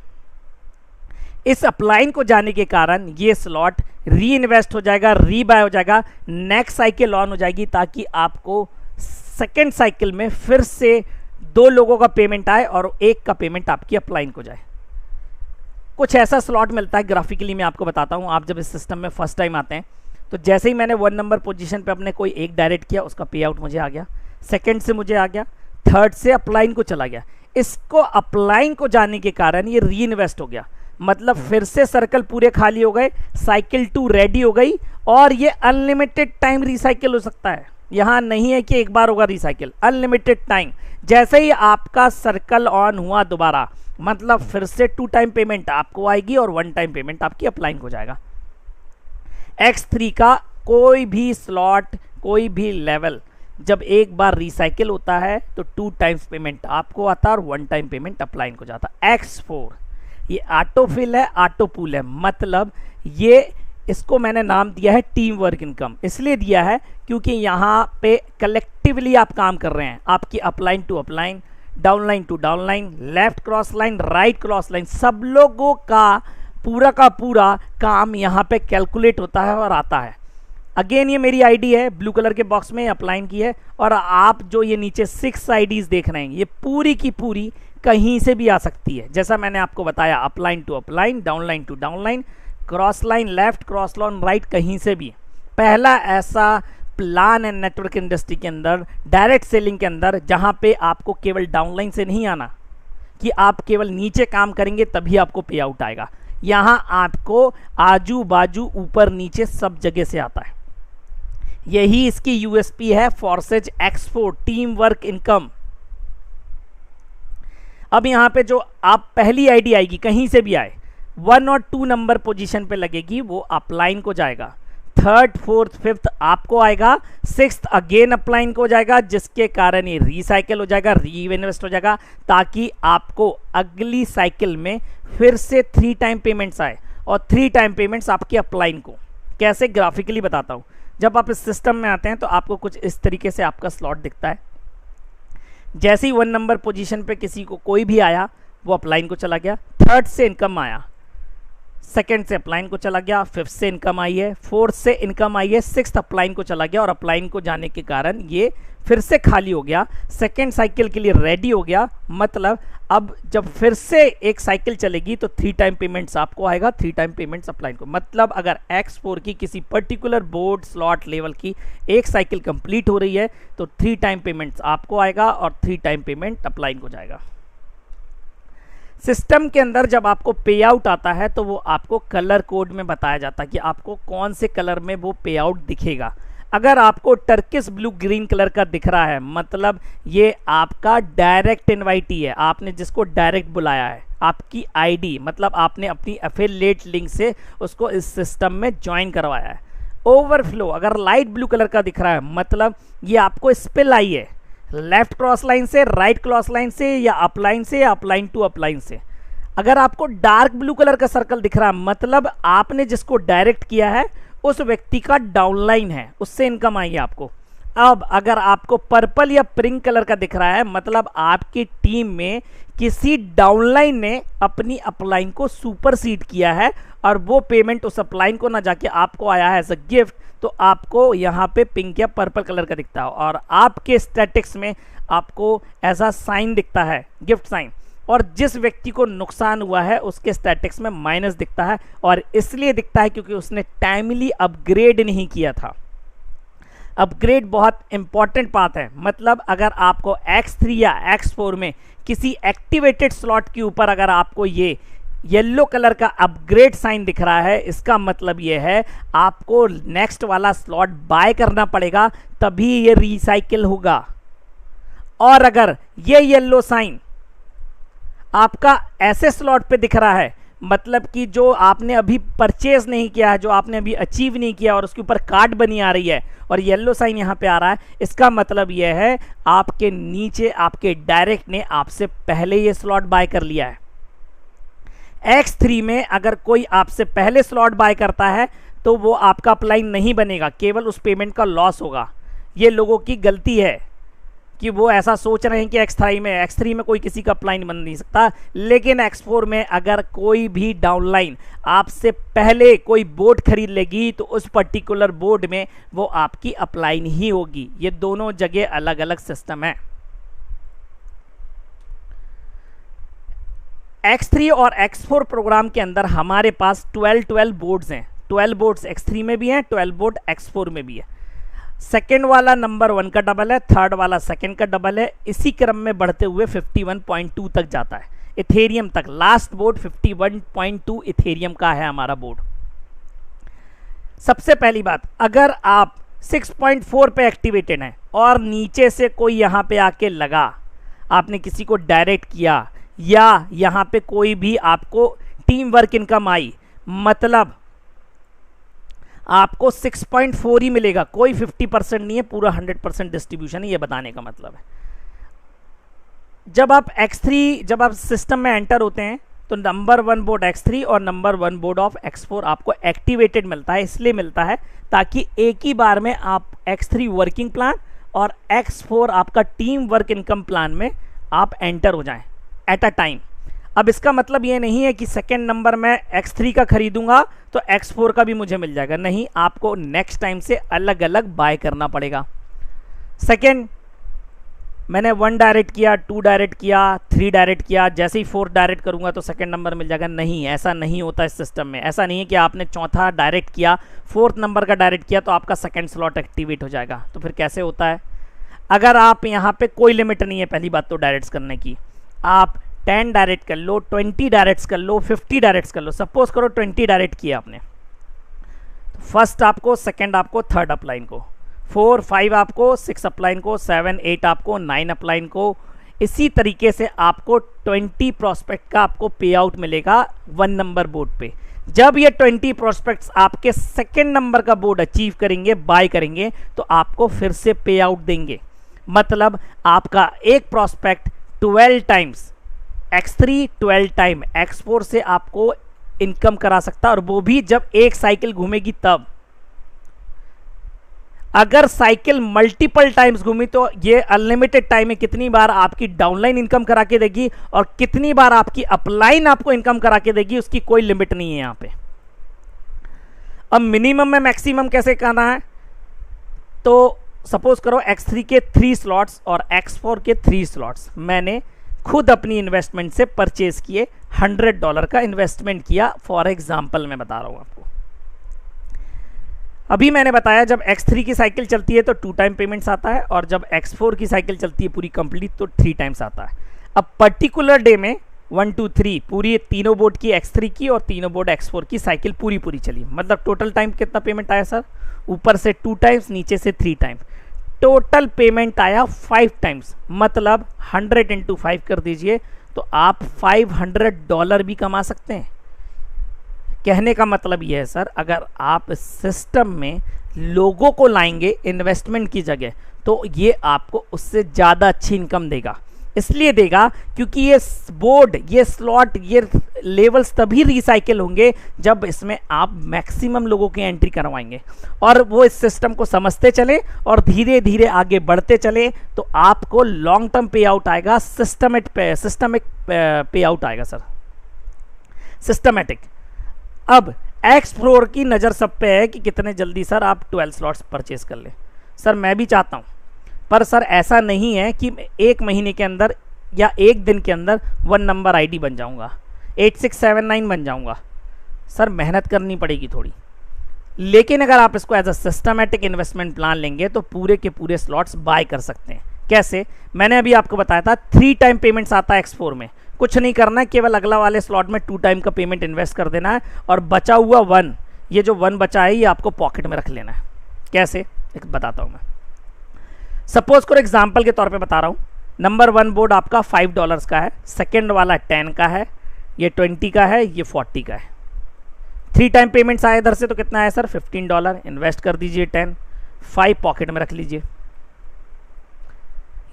A: इस अपलाइन को जाने के कारण ये स्लॉट री इन्वेस्ट हो जाएगा, रीबाय हो जाएगा, नेक्स्ट साइकिल ऑन हो जाएगी, ताकि आपको सेकेंड साइकिल में फिर से 2 लोगों का पेमेंट आए और 1 का पेमेंट आपकी अपलाइन को जाए। कुछ ऐसा स्लॉट मिलता है, ग्राफिकली मैं आपको बताता हूं। आप जब इस सिस्टम में फर्स्ट टाइम आते हैं तो जैसे ही मैंने 1 नंबर पोजीशन पे अपने कोई एक डायरेक्ट किया, उसका पे आउट मुझे आ गया, सेकंड से मुझे आ गया, थर्ड से अपलाइन को चला गया। इसको अपलाइन को जाने के कारण ये री इन्वेस्ट हो गया, मतलब फिर से सर्कल पूरे खाली हो गए, साइकिल 2 रेडी हो गई और ये अनलिमिटेड टाइम रिसाइकिल हो सकता है। यहाँ नहीं है कि एक बार होगा रिसाइकिल, अनलिमिटेड टाइम। जैसे ही आपका सर्कल ऑन हुआ दोबारा, मतलब फिर से 2 टाइम पेमेंट आपको आएगी और 1 टाइम पेमेंट आपकी अपलाइन हो जाएगा। X3 का कोई भी स्लॉट, कोई भी लेवल जब एक बार रिसाइकिल होता है तो 2 टाइम्स पेमेंट आपको आता है और 1 टाइम पेमेंट अपलाइन को जाता है। X4 ये ऑटोफिल है, ऑटो पूल है, मतलब ये इसको मैंने नाम दिया है टीम वर्क इनकम। इसलिए दिया है क्योंकि यहाँ पे कलेक्टिवली आप काम कर रहे हैं, आपकी upline to upline, downline to downline, left cross line, right cross line, सब लोगों का पूरा काम यहाँ पे कैलकुलेट होता है और आता है। अगेन ये मेरी आईडी है, ब्लू कलर के बॉक्स में अपलाइन की है, और आप जो ये नीचे 6 आईडीज देख रहे हैं, ये पूरी की पूरी कहीं से भी आ सकती है। जैसा मैंने आपको बताया, upline to upline, downline to downline, cross line left, cross line right, कहीं से भी। पहला ऐसा प्लान एंड नेटवर्क इंडस्ट्री के अंदर, डायरेक्ट सेलिंग के अंदर, जहां पे आपको केवल डाउनलाइन से नहीं आना कि आप केवल नीचे काम करेंगे तभी आपको पे आउट आएगा, यहां आपको आजू बाजू ऊपर नीचे सब जगह से आता है। यही इसकी यूएसपी है, फॉर्सेज एक्स4 टीम वर्क इनकम। अब यहां पे जो आप पहली आईडी आएगी कहीं से भी आए, 1 और 2 नंबर पोजीशन पे लगेगी, वो अपलाइन को जाएगा, 3rd 4th 5th आपको आएगा, 6th अगेन अपलाइन को जाएगा, जिसके कारण ये रिसाइकिल हो जाएगा, रीइन्वेस्ट हो जाएगा, ताकि आपको अगली साइकिल में फिर से 3 टाइम पेमेंट्स आए। और 3 टाइम पेमेंट्स आपके अपलाइन को कैसे ग्राफिकली बताता हूं। जब आप इस सिस्टम में आते हैं तो आपको कुछ इस तरीके से आपका स्लॉट दिखता है। जैसे ही 1 नंबर पोजीशन पे किसी को कोई भी आया वो अपलाइन को चला गया, 3rd से इनकम आया, 2nd से अपलाइन को चला गया, 5th से इनकम आई है, 4th से इनकम आई है, 6th अपलाइन को चला गया, और अपलाइन को जाने के कारण ये फिर से खाली हो गया, 2nd साइकिल के लिए रेडी हो गया। मतलब अब जब फिर से एक साइकिल चलेगी तो 3 टाइम पेमेंट्स आपको आएगा, 3 टाइम पेमेंट्स अपलाइन को। मतलब अगर X4 की किसी पर्टिकुलर बोर्ड स्लॉट लेवल की एक साइकिल कंप्लीट हो रही है तो 3 टाइम पेमेंट्स आपको आएगा और 3 टाइम पेमेंट अपलाइन को जाएगा। सिस्टम के अंदर जब आपको पे आउट आता है तो वो आपको कलर कोड में बताया जाता है कि आपको कौन से कलर में वो पे आउट दिखेगा। अगर आपको टर्किश ब्लू ग्रीन कलर का दिख रहा है, मतलब ये आपका डायरेक्ट इनवाइटी है, आपने जिसको डायरेक्ट बुलाया है, आपकी आईडी, मतलब आपने अपनी एफिलिएट लिंक से उसको इस सिस्टम में ज्वाइन करवाया है। ओवरफ्लो अगर लाइट ब्लू कलर का दिख रहा है, मतलब ये आपको स्पिल आई है, लेफ्ट क्रॉस लाइन से, राइट क्रॉस लाइन से, या अपलाइन से, या अपलाइन टू अपलाइन से। अगर आपको डार्क ब्लू कलर का सर्कल दिख रहा है, मतलब आपने जिसको डायरेक्ट किया है उस व्यक्ति का डाउनलाइन है, उससे इनकम आई है आपको। अब अगर आपको पर्पल या पिंक कलर का दिख रहा है, मतलब आपकी टीम में किसी डाउनलाइन ने अपनी अपलाइन को सुपरसीड किया है और वो पेमेंट उस अपलाइन को ना जाके आपको आया है एज अ गिफ्ट, तो आपको यहाँ पे पिंक या पर्पल कलर का दिखता है। और आपके स्टैटिक्स में आपको ऐसा साइन दिखता है, गिफ्ट साइन, और जिस व्यक्ति को नुकसान हुआ है उसके स्टैटिक्स में माइनस दिखता है। और इसलिए दिखता है क्योंकि उसने टाइमली अपग्रेड नहीं किया था। अपग्रेड बहुत इंपॉर्टेंट बात है। मतलब अगर आपको X3 या X4 में किसी एक्टिवेटेड स्लॉट के ऊपर अगर आपको ये येलो कलर का अपग्रेड साइन दिख रहा है, इसका मतलब ये है आपको नेक्स्ट वाला स्लॉट बाय करना पड़ेगा, तभी ये रिसाइकिल होगा। और अगर ये येलो साइन आपका ऐसे स्लॉट पे दिख रहा है, मतलब कि जो आपने अभी परचेज नहीं किया है, जो आपने अभी अचीव नहीं किया और उसके ऊपर कार्ड बनी आ रही है और येलो साइन यहाँ पे आ रहा है, इसका मतलब यह है आपके नीचे आपके डायरेक्ट ने आपसे पहले ये स्लॉट बाय कर लिया है। X3 में अगर कोई आपसे पहले स्लॉट बाय करता है तो वो आपका अपलाइन नहीं बनेगा, केवल उस पेमेंट का लॉस होगा। ये लोगों की गलती है कि वो ऐसा सोच रहे हैं कि X3 में कोई किसी का अपलाइन बन नहीं सकता, लेकिन X4 में अगर कोई भी डाउनलाइन आपसे पहले कोई बोर्ड खरीद लेगी तो उस पर्टिकुलर बोर्ड में वो आपकी अपलाइन ही होगी। ये दोनों जगह अलग अलग सिस्टम है। X3 और X4 प्रोग्राम के अंदर हमारे पास 12 बोर्ड्स हैं। 12 बोर्ड्स X3 में भी हैं, 12 बोर्ड X4 में भी है। सेकेंड वाला नंबर 1 का डबल है, थर्ड वाला सेकेंड का डबल है, इसी क्रम में बढ़ते हुए 51.2 तक जाता है, इथेरियम तक। लास्ट बोर्ड 51.2 इथेरियम का है हमारा बोर्ड। सबसे पहली बात, अगर आप 6.4 पे एक्टिवेटेड हैं और नीचे से कोई यहाँ पे आके लगा, आपने किसी को डायरेक्ट किया या यहाँ पे कोई भी आपको टीम वर्क इनकम आई, मतलब आपको 6.4 ही मिलेगा, कोई 50% नहीं है, पूरा 100% डिस्ट्रीब्यूशन है, ये बताने का मतलब है। जब आप सिस्टम में एंटर होते हैं तो नंबर 1 बोर्ड X3 और नंबर 1 बोर्ड ऑफ X4 आपको एक्टिवेटेड मिलता है। इसलिए मिलता है ताकि एक ही बार में आप X3 वर्किंग प्लान और X4 आपका टीम वर्क इनकम प्लान में आप एंटर हो जाएं एट अ टाइम। अब इसका मतलब ये नहीं है कि सेकेंड नंबर में X3 का खरीदूंगा तो X4 का भी मुझे मिल जाएगा, नहीं, आपको नेक्स्ट टाइम से अलग अलग बाय करना पड़ेगा। सेकेंड, मैंने 1 डायरेक्ट किया, 2 डायरेक्ट किया, 3 डायरेक्ट किया, जैसे ही 4 डायरेक्ट करूंगा तो सेकंड नंबर मिल जाएगा। नहीं, ऐसा नहीं होता इस सिस्टम में। ऐसा नहीं है कि आपने चौथा डायरेक्ट किया, 4th नंबर का डायरेक्ट किया तो आपका सेकंड स्लॉट एक्टिवेट हो जाएगा। तो फिर कैसे होता है? अगर आप यहाँ पे कोई लिमिट नहीं है पहली बात तो डायरेक्ट्स करने की, आप 10 डायरेक्ट कर लो, 20 डायरेक्ट्स कर लो, 50 डायरेक्ट्स कर लो। सपोज करो 20 डायरेक्ट किया आपने, फर्स्ट आपको, सेकंड आपको, थर्ड अपलाइन को, 4, 5 आपको, 6 अपलाइन को, 7, 8 आपको, 9 अपलाइन को। इसी तरीके से आपको 20 प्रोस्पेक्ट का आपको पे आउट मिलेगा 1 नंबर बोर्ड पे। जब ये 20 प्रोस्पेक्ट्स आपके सेकंड नंबर का बोर्ड अचीव करेंगे, बाय करेंगे, तो आपको फिर से पे आउट देंगे। मतलब आपका एक prospect 12 times X3, 12 time X4 से आपको इनकम करा सकता है, और वो भी जब एक साइकिल घूमेगी तब। अगर साइकिल मल्टीपल टाइम्स घूमी तो ये अनलिमिटेड टाइम में कितनी बार आपकी डाउनलाइन इनकम करा के देगी और कितनी बार आपकी अपलाइन आपको इनकम करा के देगी, उसकी कोई लिमिट नहीं है यहां पे। अब मिनिमम में मैक्सिमम कैसे करना है? तो सपोज करो X3 के 3 स्लॉट्स और X4 के 3 स्लॉट्स मैंने खुद अपनी इन्वेस्टमेंट से परचेज किए, $100 का इन्वेस्टमेंट किया। फॉर एग्जाम्पल मैं बता रहा हूं आपको। अभी मैंने बताया जब X3 की साइकिल चलती है तो 2 टाइम पेमेंट्स आता है, और जब X4 की साइकिल चलती है पूरी कंप्लीट तो 3 टाइम्स आता है। अब पर्टिकुलर डे में 1, 2, 3 पूरी तीनों बोर्ड की X3 की और तीनों बोर्ड X4 की साइकिल पूरी चली। मतलब टोटल टाइम कितना पेमेंट आया सर? ऊपर से 2 टाइम्स, नीचे से 3 टाइम्स, टोटल पेमेंट आया 5 टाइम्स। मतलब 100 × 5 कर दीजिए तो आप $500 भी कमा सकते हैं। कहने का मतलब यह है सर, अगर आप इस सिस्टम में लोगों को लाएंगे इन्वेस्टमेंट की जगह तो ये आपको उससे ज़्यादा अच्छी इनकम देगा। इसलिए देगा क्योंकि ये बोर्ड, ये स्लॉट, ये लेवल्स तभी रिसाइकिल होंगे जब इसमें आप मैक्सिमम लोगों की एंट्री करवाएंगे और वो इस सिस्टम को समझते चले और धीरे धीरे आगे बढ़ते चले, तो आपको लॉन्ग टर्म पे आउट आएगा, सिस्टमिक पे आउट आएगा सर, सिस्टमेटिक। अब X4 की नज़र सब पे है कि कितने जल्दी सर आप 12 स्लॉट्स परचेज कर लें। सर मैं भी चाहता हूँ, पर सर ऐसा नहीं है कि 1 महीने के अंदर या 1 दिन के अंदर 1 नंबर आईडी बन जाऊँगा, 8679 बन जाऊँगा। सर मेहनत करनी पड़ेगी थोड़ी, लेकिन अगर आप इसको as a systematic investment plan लेंगे तो पूरे के पूरे स्लॉट्स बाय कर सकते हैं। कैसे? मैंने अभी आपको बताया था 3 टाइम पेमेंट्स आता है X4 में। कुछ नहीं करना है, केवल अगला वाले स्लॉट में 2 टाइम का पेमेंट इन्वेस्ट कर देना है और बचा हुआ 1, ये जो 1 बचा है ये आपको पॉकेट में रख लेना है। कैसे? एक बताता हूँ मैं। सपोज करो एग्जाम्पल के तौर पे बता रहा हूँ, नंबर 1 बोर्ड आपका $5 का है, सेकेंड वाला 10 का है, ये 20 का है, ये 40 का है। 3 टाइम पेमेंट्स आए इधर से तो कितना है सर? $15। इन्वेस्ट कर दीजिए 10, 5 पॉकेट में रख लीजिए।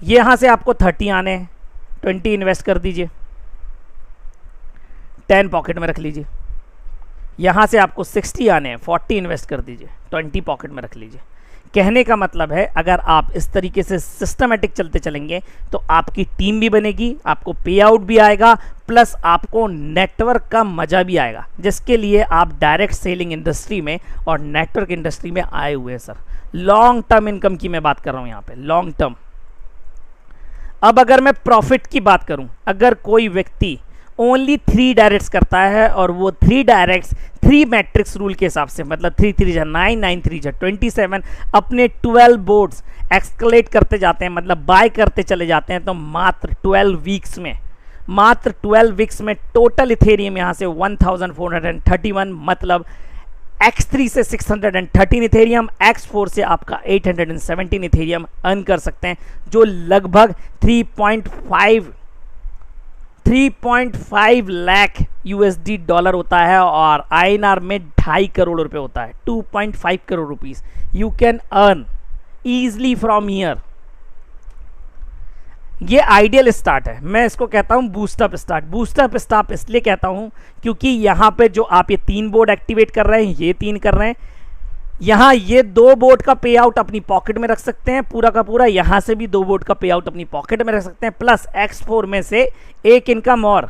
A: ये यहाँ से आपको 30 आने हैं, 20 इन्वेस्ट कर दीजिए, 10 पॉकेट में रख लीजिए। यहाँ से आपको 60 आने हैं, 40 इन्वेस्ट कर दीजिए, 20 पॉकेट में रख लीजिए। कहने का मतलब है अगर आप इस तरीके से सिस्टमेटिक चलते चलेंगे तो आपकी टीम भी बनेगी, आपको पे आउट भी आएगा, प्लस आपको नेटवर्क का मजा भी आएगा, जिसके लिए आप डायरेक्ट सेलिंग इंडस्ट्री में और नेटवर्क इंडस्ट्री में आए हुए हैं सर। लॉन्ग टर्म इनकम की मैं बात कर रहा हूँ यहाँ पे, लॉन्ग टर्म। अब अगर मैं प्रॉफिट की बात करूं, अगर कोई व्यक्ति ओनली 3 डायरेक्ट्स करता है और वो 3 डायरेक्ट्स 3 मैट्रिक्स रूल के हिसाब से, मतलब 3 3 9, 9 3 27, अपने 12 बोर्ड्स एक्सकलेट करते जाते हैं, मतलब बाय करते चले जाते हैं, तो मात्र 12 वीक्स में टोटल इथेरियम यहाँ से 1431, मतलब X3 से 613 इथेरियम, X4 से आपका 817 इथेरियम अर्न कर सकते हैं, जो लगभग 3.5 लाख $USD होता है और INR में 2.5 करोड़ रुपए होता है, 2.5 crore rupees you can earn easily from here. ये आइडियल स्टार्ट है, मैं इसको कहता हूं बूस्टअप स्टार्ट। बूस्टअप स्टार्ट इसलिए कहता हूं क्योंकि यहां पे जो आप ये 3 बोर्ड एक्टिवेट कर रहे हैं, ये 3 कर रहे हैं, यहां ये 2 बोर्ड का पे आउट अपनी पॉकेट में रख सकते हैं पूरा का पूरा, यहां से भी 2 बोर्ड का पे आउट अपनी पॉकेट में रख सकते हैं, प्लस X4 में से एक इनकम और,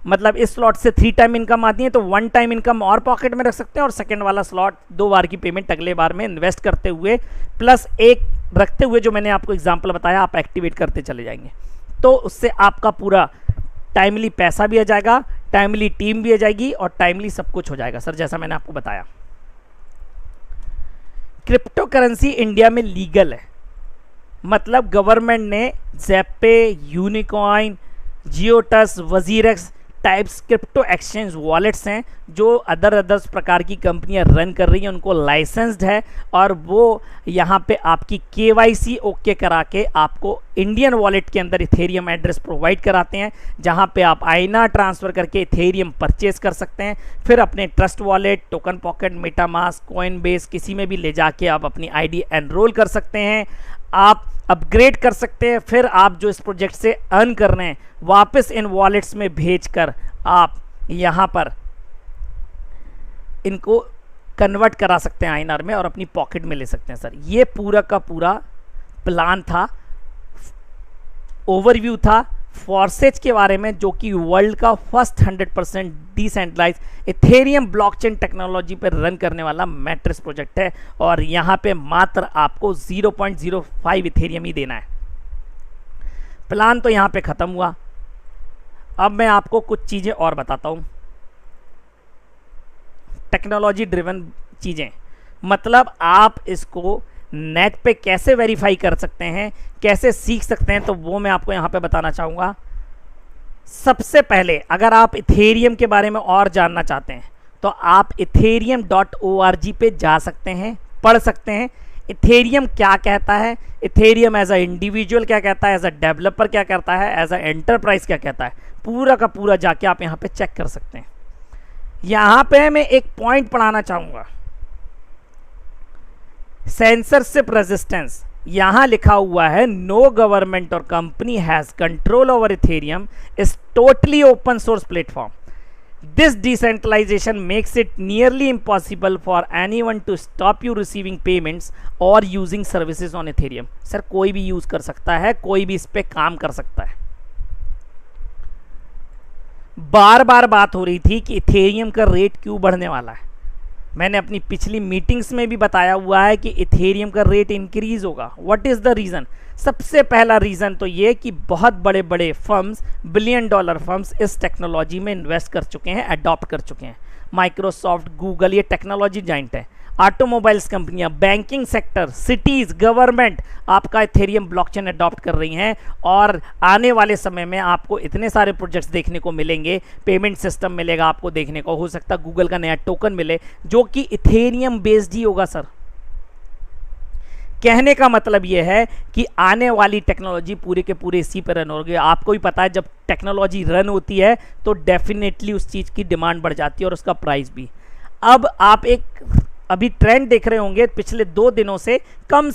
A: मतलब इस स्लॉट से 3 टाइम इनकम आती है तो 1 टाइम इनकम और पॉकेट में रख सकते हैं, और सेकंड वाला स्लॉट 2 बार की पेमेंट अगले बार में इन्वेस्ट करते हुए, प्लस एक रखते हुए जो मैंने आपको एग्जांपल बताया आप एक्टिवेट करते चले जाएंगे, तो उससे आपका पूरा टाइमली पैसा भी आ जाएगा, टाइमली टीम भी आ जाएगी और टाइमली सब कुछ हो जाएगा सर, जैसा मैंने आपको बताया। क्रिप्टो करेंसी इंडिया में लीगल है, मतलब गवर्नमेंट ने ZebPay, Unocoin, Giottus, WazirX types crypto exchange wallets हैं जो अदर्स प्रकार की कंपनियां रन कर रही हैं, उनको लाइसेंस्ड है और वो यहाँ पे आपकी KYC ओके करा के आपको इंडियन वॉलेट के अंदर इथेरियम एड्रेस प्रोवाइड कराते हैं, जहाँ पे आप आईना ट्रांसफ़र करके इथेरियम परचेज कर सकते हैं, फिर अपने trust wallet, token pocket, MetaMask, Coinbase किसी में भी ले जाके आप अपनी ID एनरोल कर सकते हैं, आप अपग्रेड कर सकते हैं, फिर आप जो इस प्रोजेक्ट से अर्न कर रहे हैं वापस इन वॉलेट्स में भेजकर आप यहाँ पर इनको कन्वर्ट करा सकते हैं INR में और अपनी पॉकेट में ले सकते हैं सर। ये पूरा का पूरा प्लान था, ओवरव्यू था फॉर्सेज के बारे में, जो कि वर्ल्ड का first 100% decentralise Ethereum blockchain technology पर रन करने वाला मैट्रिक्स प्रोजेक्ट है और यहाँ पे मात्र आपको 0.05 इथेरियम ही देना है। प्लान तो यहाँ पे ख़त्म हुआ। अब मैं आपको कुछ चीज़ें और बताता हूँ, टेक्नोलॉजी ड्रिवन चीज़ें, मतलब आप इसको नेट पे कैसे वेरीफाई कर सकते हैं, कैसे सीख सकते हैं, तो वो मैं आपको यहाँ पे बताना चाहूँगा। सबसे पहले अगर आप इथेरियम के बारे में और जानना चाहते हैं तो आप ethereum.org पे जा सकते हैं, पढ़ सकते हैं इथेरियम क्या कहता है, इथेरियम एज अ इंडिविजुअल क्या कहता है, एज अ डेवलपर क्या कहता है, एज अ एंटरप्राइज क्या कहता है, पूरा का पूरा जाके आप यहाँ पे चेक कर सकते हैं। यहाँ पे मैं एक पॉइंट पढ़ाना चाहूँगा, सेंसरशिप रेजिस्टेंस। यहाँ लिखा हुआ है no government or company has control over Ethereum is totally open source platform. This decentralization makes it nearly impossible for anyone to stop you receiving payments or using services on Ethereum. Sir कोई भी use कर सकता है, कोई भी इस पे काम कर सकता है। बार बार बात हो रही थी कि इथेरियम का रेट क्यों बढ़ने वाला है, मैंने अपनी पिछली मीटिंग्स में भी बताया हुआ है कि इथेरियम का रेट इंक्रीज होगा। What is the reason? सबसे पहला रीज़न तो ये कि बहुत बड़े बड़े फर्म्स, $billion फर्म्स इस टेक्नोलॉजी में इन्वेस्ट कर चुके हैं, अडॉप्ट कर चुके हैं। माइक्रोसॉफ्ट, गूगल, ये टेक्नोलॉजी जाइंट है। ऑटोमोबाइल्स कंपनियां, बैंकिंग सेक्टर, सिटीज़, गवर्नमेंट आपका इथेरियम ब्लॉकचेन अडॉप्ट कर रही हैं और आने वाले समय में आपको इतने सारे प्रोजेक्ट्स देखने को मिलेंगे, पेमेंट सिस्टम मिलेगा आपको देखने को, हो सकता है गूगल का नया टोकन मिले जो कि इथेरियम बेस्ड ही होगा सर। कहने का मतलब यह है कि आने वाली टेक्नोलॉजी पूरे के पूरे इसी पर रन होगी। आपको भी पता है जब टेक्नोलॉजी रन होती है तो डेफिनेटली उस चीज़ की डिमांड बढ़ जाती है और उसका प्राइस भी। अब आप एक अभी ट्रेंड देख रहे होंगे पिछले 2 दिनों से कम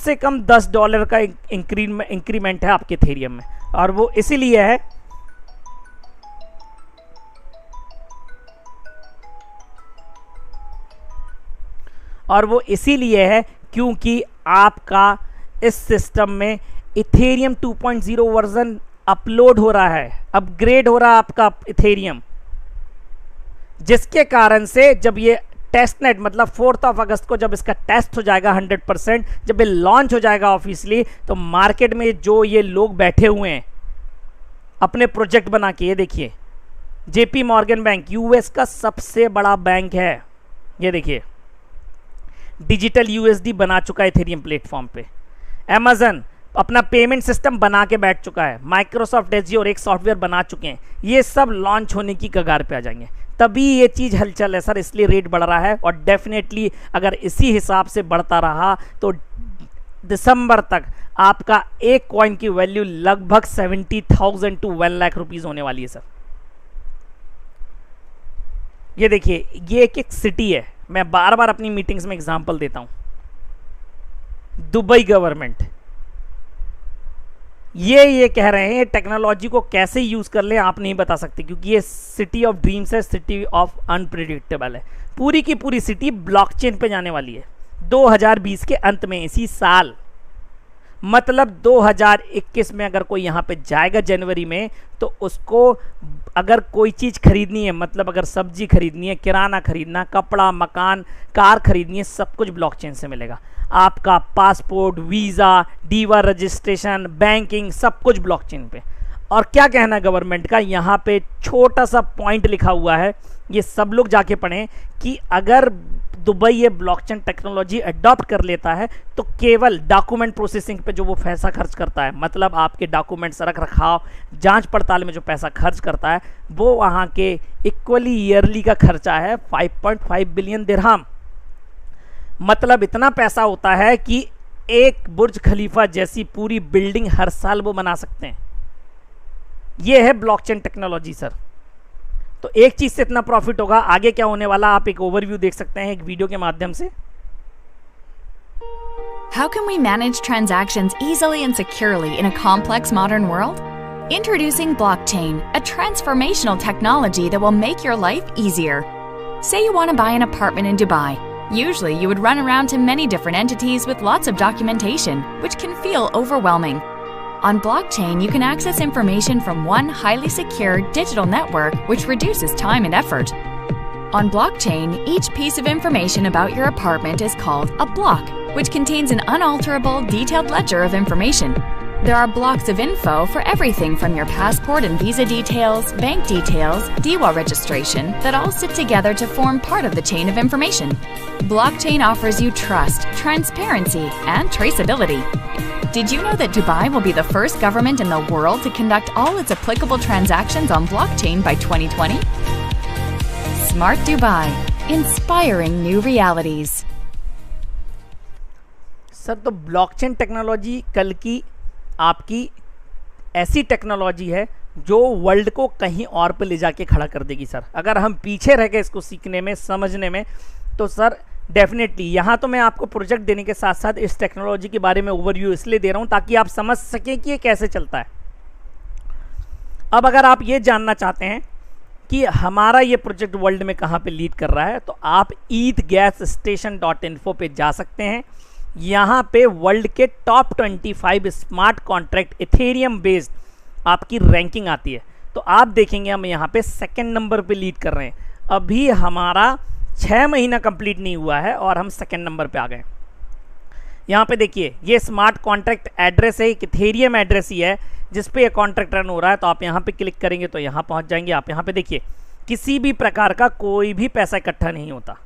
A: $10 का इंक्रीमेंट है आपके इथेरियम में, और वो इसीलिए है क्योंकि आपका इस सिस्टम में इथेरियम 2.0 वर्जन अपलोड हो रहा है, अपग्रेड हो रहा है आपका इथेरियम, जिसके कारण से जब ये टेस्ट नेट मतलब 4 अगस्त को जब इसका टेस्ट हो जाएगा 100%, जब ये लॉन्च हो जाएगा ऑफिशियली, तो मार्केट में जो ये लोग बैठे हुए हैं अपने प्रोजेक्ट बना के, ये देखिए JP मॉर्गन बैंक यूएस का सबसे बड़ा बैंक है, ये देखिए डिजिटल USD बना चुका है इथेरियम प्लेटफॉर्म पे। Amazon अपना पेमेंट सिस्टम बना के बैठ चुका है। माइक्रोसॉफ्ट एज़्योर एक सॉफ्टवेयर बना चुके हैं। ये सब लॉन्च होने की कगार पे आ जाएंगे, तभी ये चीज़ हलचल है सर, इसलिए रेट बढ़ रहा है। और डेफिनेटली अगर इसी हिसाब से बढ़ता रहा तो दिसंबर तक आपका एक कॉइन की वैल्यू लगभग 70,000 to 1 लाख रुपीज़ होने वाली है सर। ये देखिए ये एक सिटी है, मैं बार बार अपनी मीटिंग्स में एग्जांपल देता हूं। दुबई गवर्नमेंट ये कह रहे हैं टेक्नोलॉजी को कैसे यूज कर ले आप नहीं बता सकते, क्योंकि ये सिटी ऑफ ड्रीम्स है, सिटी ऑफ अनप्रिडिक्टेबल है। पूरी की पूरी सिटी ब्लॉकचेन पे जाने वाली है 2020 के अंत में, इसी साल। मतलब 2021 में अगर कोई यहाँ पे जाएगा जनवरी में, तो उसको अगर कोई चीज़ खरीदनी है, मतलब अगर सब्जी खरीदनी है, किराना खरीदना, कपड़ा, मकान, कार खरीदनी है, सब कुछ ब्लॉकचेन से मिलेगा। आपका passport, visa, diva registration, banking, सब कुछ ब्लॉकचेन पे। और क्या कहना गवर्नमेंट का, यहाँ पे छोटा सा पॉइंट लिखा हुआ है, ये सब लोग जाके पढ़ें कि अगर दुबई ये ब्लॉकचेन टेक्नोलॉजी अडॉप्ट कर लेता है तो केवल डॉक्यूमेंट प्रोसेसिंग पे जो वो पैसा खर्च करता है, मतलब आपके डॉक्यूमेंट्स रख रखाव, जांच पड़ताल में जो पैसा खर्च करता है, वो वहाँ के इक्वली ईयरली का खर्चा है 5.5 बिलियन दिरहम। मतलब इतना पैसा होता है कि एक बुर्ज खलीफा जैसी पूरी बिल्डिंग हर साल वो बना सकते हैं। ये है ब्लॉकचेन टेक्नोलॉजी सर। तो एक चीज से इतना प्रॉफिट होगा, आगे क्या होने वाला आप एक ओवरव्यू देख सकते हैं एक वीडियो के माध्यम से।
C: How can we manage transactions easily and securely in a complex modern world? Introducing blockchain, a transformational technology that will make your life easier. Say you want to buy an apartment in Dubai. Usually you would run around to many different entities with lots of documentation, which can feel overwhelming. On blockchain, you can access information from one highly secure digital network, which reduces time and effort. On blockchain, each piece of information about your apartment is called a block, which contains an unalterable, detailed ledger of information. There are blocks of info for everything from your passport and visa details, bank details, DIWA registration, that all sit together to form part of the chain of information. Blockchain offers you trust, transparency, and traceability. Did you know that Dubai will be the first government in the world to conduct all its applicable transactions on blockchain by 2020? Smart Dubai, inspiring new realities.
A: Sir तो blockchain technology कल की आपकी ऐसी technology है जो world को कहीं और पे ले जाके खड़ा कर देगी सर। अगर हम पीछे रह गए इसको सीखने में, समझने में, तो सर डेफिनेटली यहाँ तो मैं आपको प्रोजेक्ट देने के साथ साथ इस टेक्नोलॉजी के बारे में ओवरव्यू इसलिए दे रहा हूँ ताकि आप समझ सकें कि ये कैसे चलता है। अब अगर आप ये जानना चाहते हैं कि हमारा ये प्रोजेक्ट वर्ल्ड में कहाँ पे लीड कर रहा है, तो आप ETHGasStation.info पे जा सकते हैं। यहाँ पे वर्ल्ड के top 25 smart contract Ethereum based आपकी रैंकिंग आती है। तो आप देखेंगे हम यहाँ पे सेकंड नंबर पे लीड कर रहे हैं। अभी हमारा 6 महीना कंप्लीट नहीं हुआ है और हम सेकंड नंबर पे आ गए। यहाँ पे देखिए ये स्मार्ट कॉन्ट्रैक्ट एड्रेस है, एक इथेरियम एड्रेस ही है जिस पे ये कॉन्ट्रैक्ट रन हो रहा है। तो आप यहाँ पे क्लिक करेंगे तो यहाँ पहुँच जाएंगे। आप यहाँ पे देखिए किसी भी प्रकार का कोई भी पैसा इकट्ठा नहीं होता।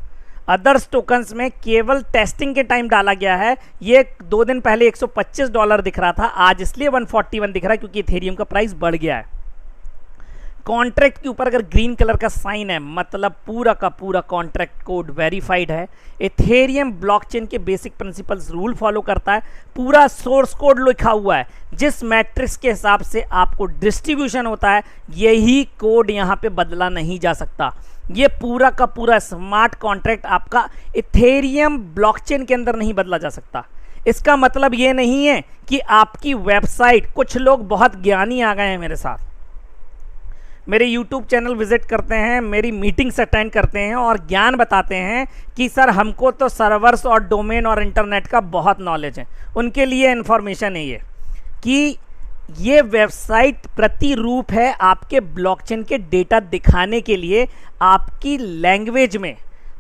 A: अदर्स टोकन्स में केवल टेस्टिंग के टाइम डाला गया है। ये 2 दिन पहले $125 दिख रहा था, आज इसलिए 141 दिख रहा है क्योंकि इथेरियम का प्राइस बढ़ गया है। कॉन्ट्रैक्ट के ऊपर अगर ग्रीन कलर का साइन है मतलब पूरा का पूरा कॉन्ट्रैक्ट कोड वेरीफाइड है। इथेरियम ब्लॉकचेन के बेसिक प्रिंसिपल्स रूल फॉलो करता है। पूरा सोर्स कोड लिखा हुआ है, जिस मैट्रिक्स के हिसाब से आपको डिस्ट्रीब्यूशन होता है यही कोड यहाँ पे बदला नहीं जा सकता। ये पूरा का पूरा स्मार्ट कॉन्ट्रैक्ट आपका इथेरियम ब्लॉकचेन के अंदर नहीं बदला जा सकता। इसका मतलब ये नहीं है कि आपकी वेबसाइट, कुछ लोग बहुत ज्ञानी आ गए हैं मेरे साथ, मेरे YouTube चैनल विजिट करते हैं, मेरी मीटिंग्स अटेंड करते हैं और ज्ञान बताते हैं कि सर हमको तो सर्वर्स और डोमेन और इंटरनेट का बहुत नॉलेज है। उनके लिए इन्फॉर्मेशन है ये कि ये वेबसाइट प्रतिरूप है आपके ब्लॉकचेन के डेटा दिखाने के लिए आपकी लैंग्वेज में,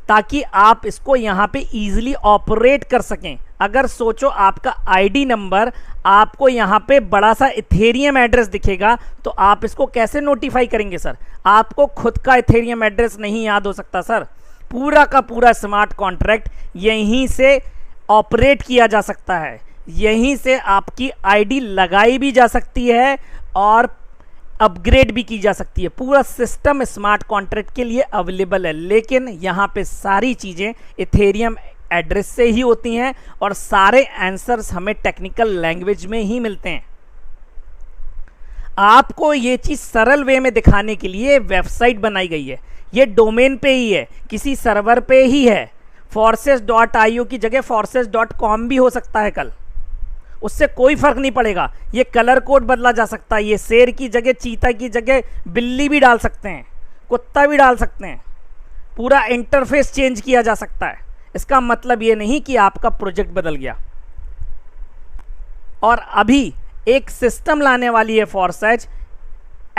A: ताकि आप इसको यहाँ पे इजीली ऑपरेट कर सकें। अगर सोचो आपका आईडी नंबर आपको यहाँ पे बड़ा सा इथेरियम एड्रेस दिखेगा तो आप इसको कैसे नोटिफाई करेंगे सर? आपको खुद का इथेरियम एड्रेस नहीं याद हो सकता सर। पूरा का पूरा स्मार्ट कॉन्ट्रैक्ट यहीं से ऑपरेट किया जा सकता है, यहीं से आपकी आईडी लगाई भी जा सकती है और अपग्रेड भी की जा सकती है। पूरा सिस्टम स्मार्ट कॉन्ट्रैक्ट के लिए अवेलेबल है, लेकिन यहाँ पे सारी चीज़ें इथेरियम एड्रेस से ही होती हैं और सारे आंसर्स हमें टेक्निकल लैंग्वेज में ही मिलते हैं। आपको ये चीज़ सरल वे में दिखाने के लिए वेबसाइट बनाई गई है। ये डोमेन पे ही है, किसी सर्वर पे ही है। forces.io की जगह forces.com भी हो सकता है कल, उससे कोई फर्क नहीं पड़ेगा। ये कलर कोड बदला जा सकता है, ये शेर की जगह चीता की जगह बिल्ली भी डाल सकते हैं, कुत्ता भी डाल सकते हैं, पूरा इंटरफेस चेंज किया जा सकता है। इसका मतलब ये नहीं कि आपका प्रोजेक्ट बदल गया। और अभी एक सिस्टम लाने वाली है फॉरसेज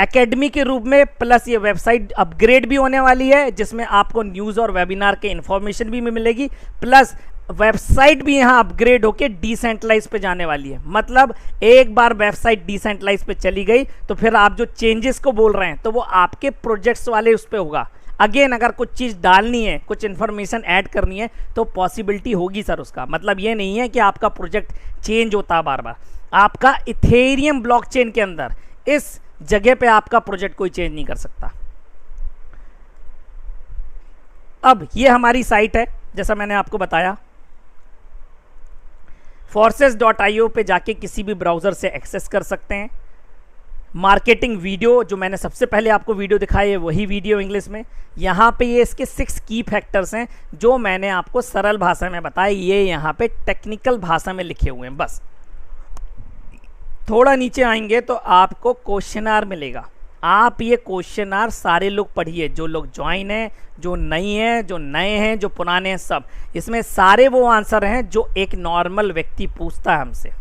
A: एकेडमी के रूप में, प्लस ये वेबसाइट अपग्रेड भी होने वाली है जिसमें आपको न्यूज़ और वेबिनार के इन्फॉर्मेशन भी मिलेगी, प्लस वेबसाइट भी यहाँ अपग्रेड होके डिसेंट्रलाइज पे जाने वाली है। मतलब एक बार वेबसाइट डिसेंट्रलाइज पे चली गई तो फिर आप जो चेंजेस को बोल रहे हैं तो वो आपके प्रोजेक्ट्स वाले उस पर होगा। अगेन अगर कुछ चीज़ डालनी है, कुछ इन्फॉर्मेशन ऐड करनी है तो पॉसिबिलिटी होगी सर उसका। मतलब ये नहीं है कि आपका प्रोजेक्ट चेंज होता है बार बार। आपका इथेरियम ब्लॉकचेन के अंदर इस जगह पे आपका प्रोजेक्ट कोई चेंज नहीं कर सकता। अब ये हमारी साइट है, जैसा मैंने आपको बताया, forces.io पे जाके किसी भी ब्राउज़र से एक्सेस कर सकते हैं। मार्केटिंग वीडियो जो मैंने सबसे पहले आपको वीडियो दिखाई है वही वीडियो इंग्लिश में। यहाँ पे ये इसके 6 की फैक्टर्स हैं जो मैंने आपको सरल भाषा में बताया, ये यहाँ पे टेक्निकल भाषा में लिखे हुए हैं बस। थोड़ा नीचे आएंगे तो आपको क्वेश्चनआर मिलेगा। आप ये क्वेश्चनआर सारे लोग पढ़िए, जो लोग ज्वाइन हैं, जो नहीं हैं, जो नए हैं, जो पुराने हैं, सब इसमें सारे वो आंसर हैं जो एक नॉर्मल व्यक्ति पूछता है हमसे।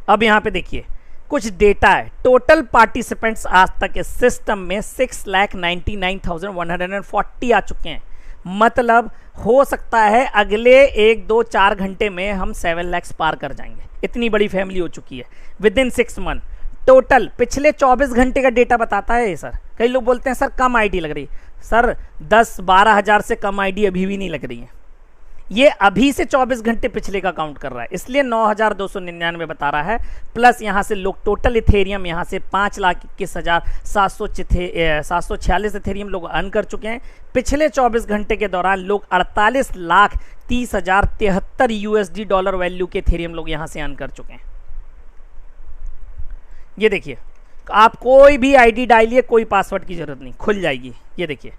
A: अब यहाँ पे देखिए कुछ डेटा है। टोटल पार्टिसिपेंट्स आज तक इस सिस्टम में 6,99,140 आ चुके हैं। मतलब हो सकता है अगले 1, 2, 4 घंटे में हम 7 लाख पार कर जाएंगे। इतनी बड़ी फैमिली हो चुकी है विद इन 6 मंथ। टोटल पिछले 24 घंटे का डेटा बताता है ये सर। कई लोग बोलते हैं सर कम आईडी लग रही, सर 10-12 हज़ार से कम आईडी अभी भी नहीं लग रही है। ये अभी से 24 घंटे पिछले का काउंट कर रहा है, इसलिए 9,299 बता रहा है। प्लस यहाँ से लोग टोटल इथेरियम यहाँ से 5,21,746 इथेरियम लोग अर्न कर चुके हैं। पिछले 24 घंटे के दौरान लोग 48,30,073 यूएसडी डॉलर वैल्यू के इथेरियम लोग यहाँ से अर्न कर चुके हैं। ये देखिए, आप कोई भी आईडी डालिए, कोई पासवर्ड की जरूरत नहीं, खुल जाएगी। ये देखिए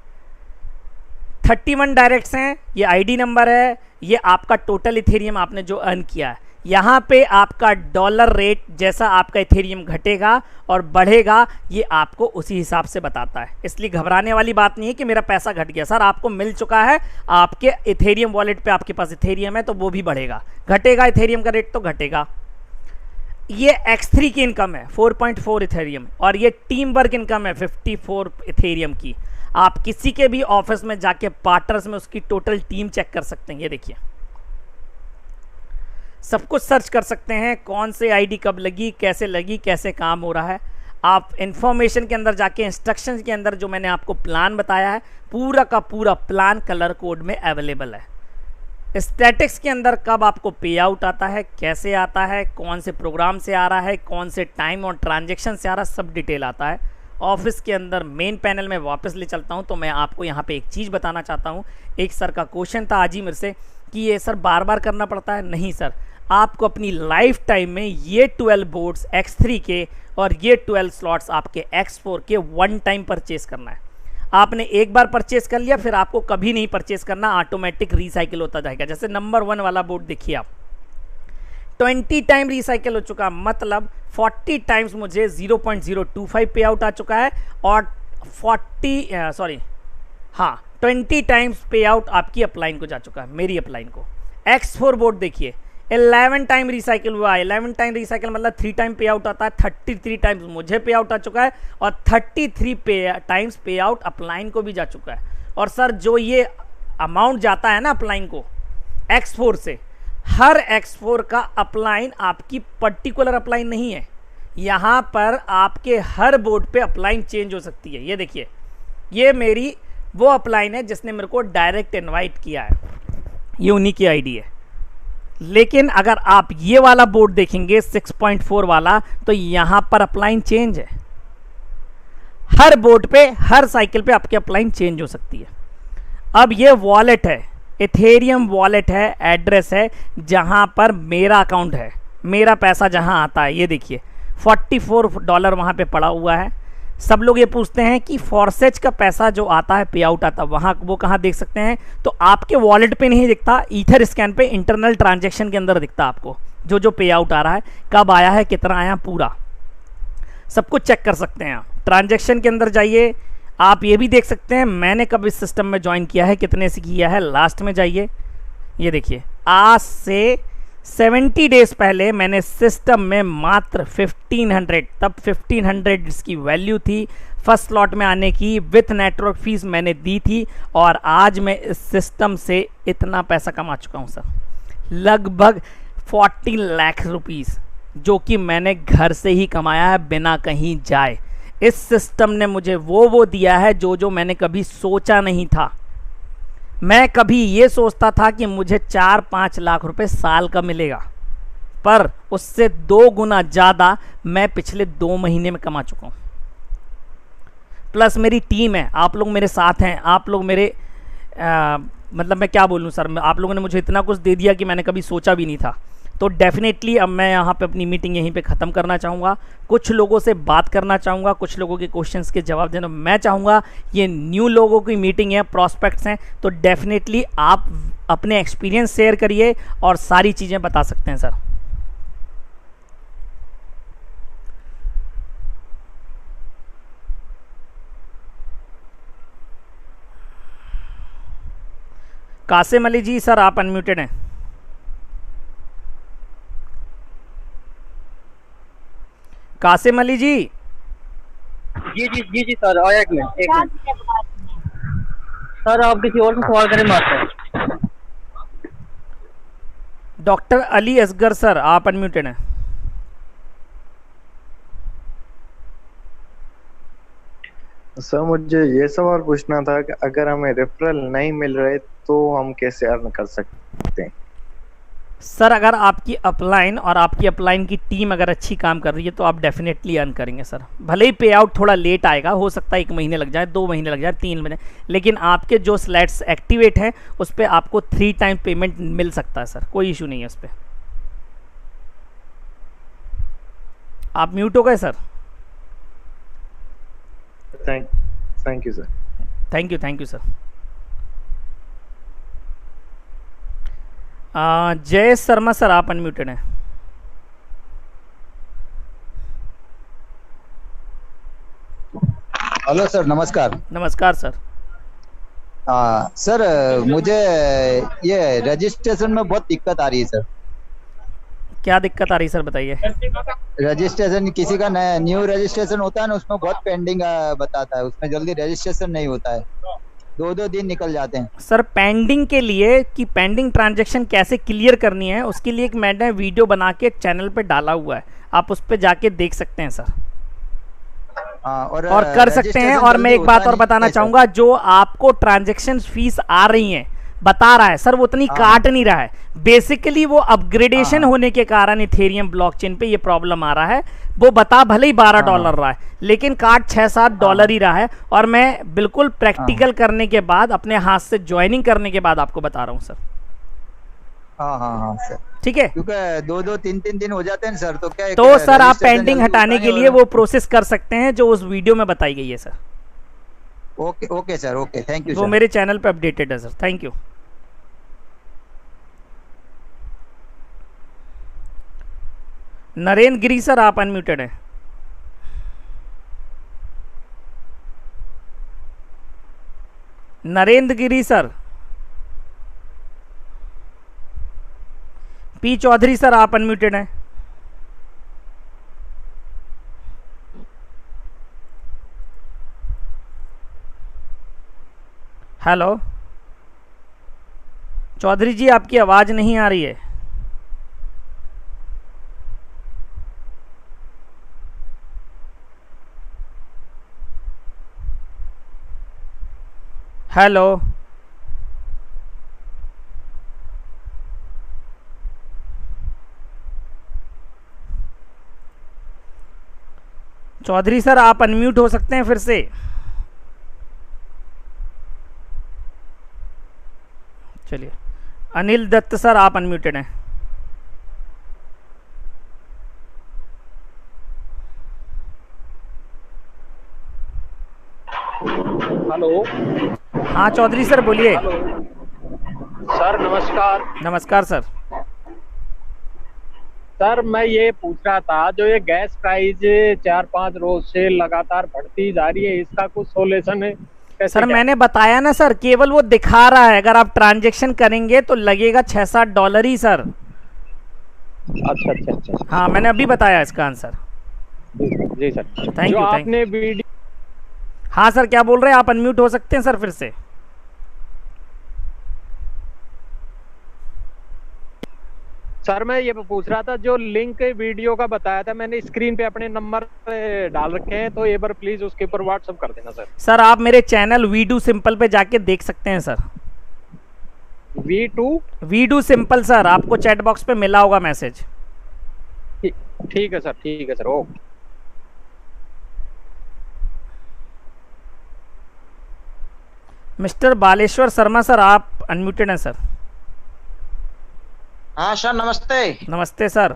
A: 31 डायरेक्ट्स हैं, ये आईडी नंबर है, ये आपका टोटल इथेरियम आपने जो अर्न किया है। यहाँ पे आपका डॉलर रेट जैसा आपका इथेरियम घटेगा और बढ़ेगा, ये आपको उसी हिसाब से बताता है। इसलिए घबराने वाली बात नहीं है कि मेरा पैसा घट गया। सर आपको मिल चुका है, आपके इथेरियम वॉलेट पे आपके पास इथेरियम है तो वो भी बढ़ेगा, घटेगा इथेरियम का रेट तो घटेगा। ये X3 की इनकम है 4.4 इथेरियम, और ये टीम वर्क इनकम है 54 इथेरियम की। आप किसी के भी ऑफिस में जाके पार्टनर्स में उसकी टोटल टीम चेक कर सकते हैं। ये देखिए सब कुछ सर्च कर सकते हैं, कौन से आईडी कब लगी, कैसे काम हो रहा है। आप इंफॉर्मेशन के अंदर जाके इंस्ट्रक्शंस के अंदर जो मैंने आपको प्लान बताया है, पूरा का पूरा प्लान कलर कोड में अवेलेबल है। स्टैटिक्स के अंदर कब आपको पे आउट आता है, कैसे आता है, कौन से प्रोग्राम से आ रहा है, कौन से टाइम और ट्रांजैक्शन से आ रहा है, सब डिटेल आता है। ऑफिस के अंदर मेन पैनल में वापस ले चलता हूं तो मैं आपको यहां पे एक चीज़ बताना चाहता हूं। एक सर का क्वेश्चन था आज ही मेरे से कि ये सर बार बार करना पड़ता है। नहीं सर, आपको अपनी लाइफ टाइम में ये 12 बोर्ड्स X3 के और ये 12 स्लॉट्स आपके X4 के 1 टाइम परचेस करना है। आपने एक बार परचेस कर लिया, फिर आपको कभी नहीं परचेस करना, ऑटोमेटिक रिसाइकिल होता जाएगा। जैसे नंबर 1 वाला बोर्ड देखिए आप, 20 टाइम रिसाइकिल हो चुका, मतलब 40 टाइम्स मुझे 0.025 पे आउट आ चुका है, और 20 टाइम्स पे आउट आपकी अपलाइन को जा चुका है, मेरी अपलाइन को। X4 बोर्ड देखिए 11 टाइम रिसाइकिल हुआ। 11 टाइम रिसाइकिल मतलब 3 टाइम पे आउट आता है, 33 टाइम्स मुझे पे आउट आ चुका है, और 33 टाइम्स पे आउट अपलाइन को भी जा चुका है। और सर जो ये अमाउंट जाता है ना अपलाइन को X4 से, हर X4 का अपलाइन आपकी पर्टिकुलर अपलाइन नहीं है। यहाँ पर आपके हर बोर्ड पे अपलाइन चेंज हो सकती है। ये देखिए, ये मेरी वो अपलाइन है जिसने मेरे को डायरेक्ट इनवाइट किया है, ये उन्हीं की आईडी है। लेकिन अगर आप ये वाला बोर्ड देखेंगे 6.4 वाला, तो यहाँ पर अपलाइन चेंज है। हर बोर्ड पे, हर साइकिल पे आपकी अपलाइन चेंज हो सकती है। अब ये वॉलेट है, इथेरियम वॉलेट है, एड्रेस है जहां पर मेरा अकाउंट है, मेरा पैसा जहां आता है। ये देखिए $44 वहां पे पड़ा हुआ है। सब लोग ये पूछते हैं कि फॉरसेज का पैसा जो आता है, पे आउट आता है, वहां वो कहाँ देख सकते हैं? तो आपके वॉलेट पे नहीं दिखता, ईथर स्कैन पे इंटरनल ट्रांजैक्शन के अंदर दिखता आपको जो पे आउट आ रहा है, कब आया है, कितना आया, पूरा सब कुछ चेक कर सकते हैं आप। ट्रांजैक्शन के अंदर जाइए, आप ये भी देख सकते हैं मैंने कब इस सिस्टम में ज्वाइन किया है, कितने से किया है, लास्ट में जाइए। ये देखिए आज से 70 डेज पहले मैंने सिस्टम में मात्र 1500, तब 1500 इसकी वैल्यू थी, फर्स्ट स्लॉट में आने की विथ नेटवर्क फीस मैंने दी थी, और आज मैं इस सिस्टम से इतना पैसा कमा चुका हूं सर, लगभग 40 लाख रुपीस, जो कि मैंने घर से ही कमाया है बिना कहीं जाए। इस सिस्टम ने मुझे वो दिया है जो मैंने कभी सोचा नहीं था। मैं कभी ये सोचता था कि मुझे 4-5 लाख रुपए साल का मिलेगा, पर उससे 2 गुना ज़्यादा मैं पिछले 2 महीने में कमा चुका हूँ। प्लस मेरी टीम है, आप लोग मेरे साथ हैं, आप लोग मेरे मतलब मैं क्या बोलूँ सर, आप लोगों ने मुझे इतना कुछ दे दिया कि मैंने कभी सोचा भी नहीं था। तो डेफिनेटली अब मैं यहाँ पे अपनी मीटिंग यहीं पे ख़त्म करना चाहूँगा, कुछ लोगों से बात करना चाहूँगा, कुछ लोगों के क्वेश्चंस के जवाब देना मैं चाहूँगा। ये न्यू लोगों की मीटिंग है, प्रॉस्पेक्ट्स हैं, तो डेफिनेटली आप अपने एक्सपीरियंस शेयर करिए और सारी चीज़ें बता सकते हैं सर। कासिम अली जी सर, आप अनम्यूटेड हैं। कासिम अली जी।
D: जी सर, आया एक मिनट। सर आप किसी और से सवाल करें, मारते
A: डॉक्टर अली असगर सर, आप अनम्यूटेड हैं।
E: सर मुझे ये सवाल पूछना था कि अगर हमें रेफरल नहीं मिल रहे तो हम कैसे अर्न कर सकते हैं?
A: सर अगर आपकी अपलाइन और आपकी अपलाइन की टीम अगर अच्छी काम कर रही है तो आप डेफिनेटली अर्न करेंगे सर। भले ही पे आउट थोड़ा लेट आएगा, हो सकता है 1 महीने लग जाए, 2 महीने लग जाए, 3 महीने, लेकिन आपके जो स्लैट्स एक्टिवेट हैं उस पर आपको 3 टाइम पेमेंट मिल सकता है सर, कोई इशू नहीं है उस पर। आप म्यूट हो गए sir.
E: Thank you sir.
A: Thank you sir. जय शर्मा सर, आप अनम्यूटेड हैं।
F: हेलो सर, नमस्कार।
A: नमस्कार सर।
F: सर मुझे ये रजिस्ट्रेशन में बहुत दिक्कत आ रही है सर।
A: क्या दिक्कत आ रही है सर, बताइए।
F: रजिस्ट्रेशन किसी का नया न्यू रजिस्ट्रेशन होता है ना, उसमें बहुत पेंडिंग बताता है, उसमें जल्दी रजिस्ट्रेशन नहीं होता है, 2-2 दिन निकल जाते हैं
A: सर। पेंडिंग के लिए कि पेंडिंग ट्रांजैक्शन कैसे क्लियर करनी है उसके लिए एक मैंने वीडियो बना के चैनल पे डाला हुआ है, आप उस पे जाके देख सकते हैं सर। और कर सकते हैं। और मैं एक बात और बताना चाहूँगा, जो आपको ट्रांजैक्शन फीस आ रही हैं बता रहा है सर, वो उतनी काट नहीं रहा है। बेसिकली वो अपग्रेडेशन होने के कारण इथेरियम ब्लॉकचेन पे ये प्रॉब्लम आ रहा है। वो बता भले ही $12 रहा है, लेकिन काट $6-7 ही रहा है। और मैं बिल्कुल प्रैक्टिकल करने के बाद, अपने हाथ से ज्वाइनिंग करने के बाद आपको बता रहा हूँ सर।
F: हाँ सर,
A: ठीक है,
F: क्योंकि 2-3 दिन हो जाते हैं सर, तो क्या
A: तो सर आप पेंडिंग हटाने के लिए वो प्रोसेस कर सकते हैं जो उस वीडियो में बताई गई है sir.
F: Okay sir, okay, thank you.
A: वो मेरे चैनल पे अपडेटेड है sir. Thank you. Narendra Giri sir, आप अनम्यूटेड हैं। Narendra Giri sir. P Chaudhary sir, आप अनम्यूटेड हैं। हेलो चौधरी जी, आपकी आवाज नहीं आ रही है। हेलो चौधरी सर, आप अनम्यूट हो सकते हैं फिर से। चलिए, अनिल दत्त सर, आप अनम्यूटेड हैं।
D: हेलो।
A: हाँ चौधरी सर, बोलिए।
D: सर नमस्कार।
A: नमस्कार सर।
D: सर मैं ये पूछ रहा था, जो ये गैस प्राइस 4-5 रोज से लगातार बढ़ती जा रही है, इसका कुछ सोल्यूशन है?
A: सर मैंने बताया ना सर, केवल वो दिखा रहा है। अगर आप ट्रांजैक्शन करेंगे तो लगेगा $6-7 ही सर।
D: अच्छा अच्छा अच्छा।
A: हाँ, मैंने अभी बताया इसका आंसर।
D: जी सर।
A: थैंक
D: जो
A: यू, थैंक
D: आपने वीडियो,
A: हाँ सर, क्या बोल रहे हैं आप? अनम्यूट हो सकते हैं सर फिर से।
D: सर मैं ये पूछ रहा था, जो लिंक वीडियो का बताया था मैंने, स्क्रीन पे अपने नंबर डाल रखे हैं, तो एक बार प्लीज उसके ऊपर व्हाट्सअप कर देना सर।
A: सर आप मेरे चैनल वी डू सिंपल पे जाके देख सकते हैं sir.
D: We
A: do simple sir, आपको चैट बॉक्स पे मिला होगा मैसेज।
D: ठीक है सर, ठीक है sir, okay.
A: Mister Baleshwar Sharma sir, आप अनम्यूटेड हैं सर।
G: हाँ सर, नमस्ते।
A: नमस्ते सर।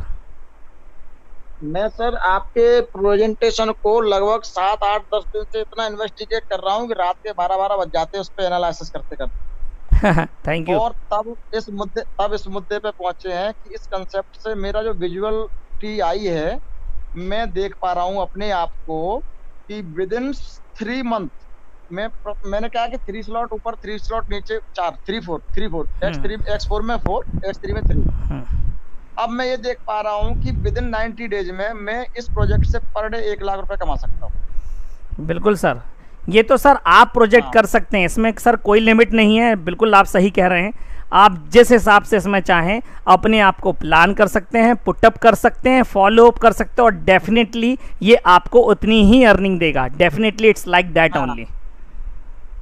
G: मैं सर आपके प्रेजेंटेशन को लगभग 7, 8, 10 दिन से इतना इन्वेस्टिगेट कर रहा हूँ कि रात के 12 बज जाते हैं उस पर एनालिसिस करते करते।
A: Thank you.
G: और तब इस मुद्दे पे पहुंचे हैं कि इस कंसेप्ट से मेरा जो विजुअलिटी आई है, मैं देख पा रहा हूँ अपने आप को कि विदिन 3 मंथ मैंने कहा कि 3 स्लॉट ऊपर 3 स्लॉट नीचे 4, 3 4 X4 में 4, X3 में 3। अब मैं ये देख पा रहा हूँ कि विदिन 90 डेज में मैं इस प्रोजेक्ट से पर डे 1 लाख रुपए कमा सकता हूँ।
A: बिल्कुल सर, ये तो सर आप प्रोजेक्ट कर सकते हैं, इसमें सर कोई लिमिट नहीं है। बिल्कुल आप सही कह रहे हैं। आप जिस हिसाब से इसमें चाहें अपने आप को प्लान कर सकते हैं, पुटअप कर सकते हैं, फॉलो अप कर सकते हैं, और डेफिनेटली ये आपको उतनी ही अर्निंग देगा। Definitely it's like that only.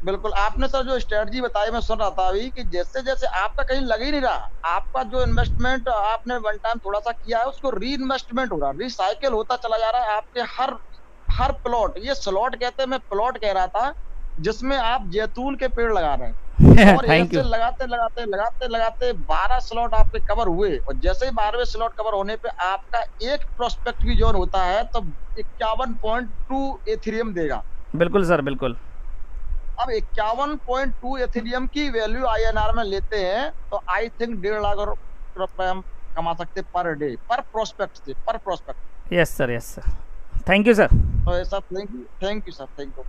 G: बिल्कुल, आपने सर जो स्ट्रेटजी बताई, मैं सुन रहा था अभी कि जैसे जैसे आपका कहीं लग ही नहीं रहा, आपका जो इन्वेस्टमेंट आपने वन टाइम थोड़ा सा किया है उसको री इन्वेस्टमेंट हो रहा, रिसाइकिल होता चला जा रहा है आपके हर प्लॉट। ये स्लॉट कहते हैं, मैं प्लॉट कह रहा था, जिसमें आप जैतून के पेड़ लगा रहे हैं। और ऐसे लगाते 12 स्लॉट आपके कवर हुए, और जैसे ही 12वें स्लॉट कवर होने पे आपका एक प्रोस्पेक्ट भी जोन होता है तो 51.2 एथेरियम देगा।
A: बिल्कुल सर, बिल्कुल।
G: अब 51.2 एथेरियम की वैल्यू INR में लेते हैं तो आई थिंक 1.5 लाख रुपए हम कमा सकते पर डे, पर प्रोस्पेक्ट से, पर prospect.
A: Yes sir, yes sir, thank you sir.
G: तो ऐसा thank you sir, thank you.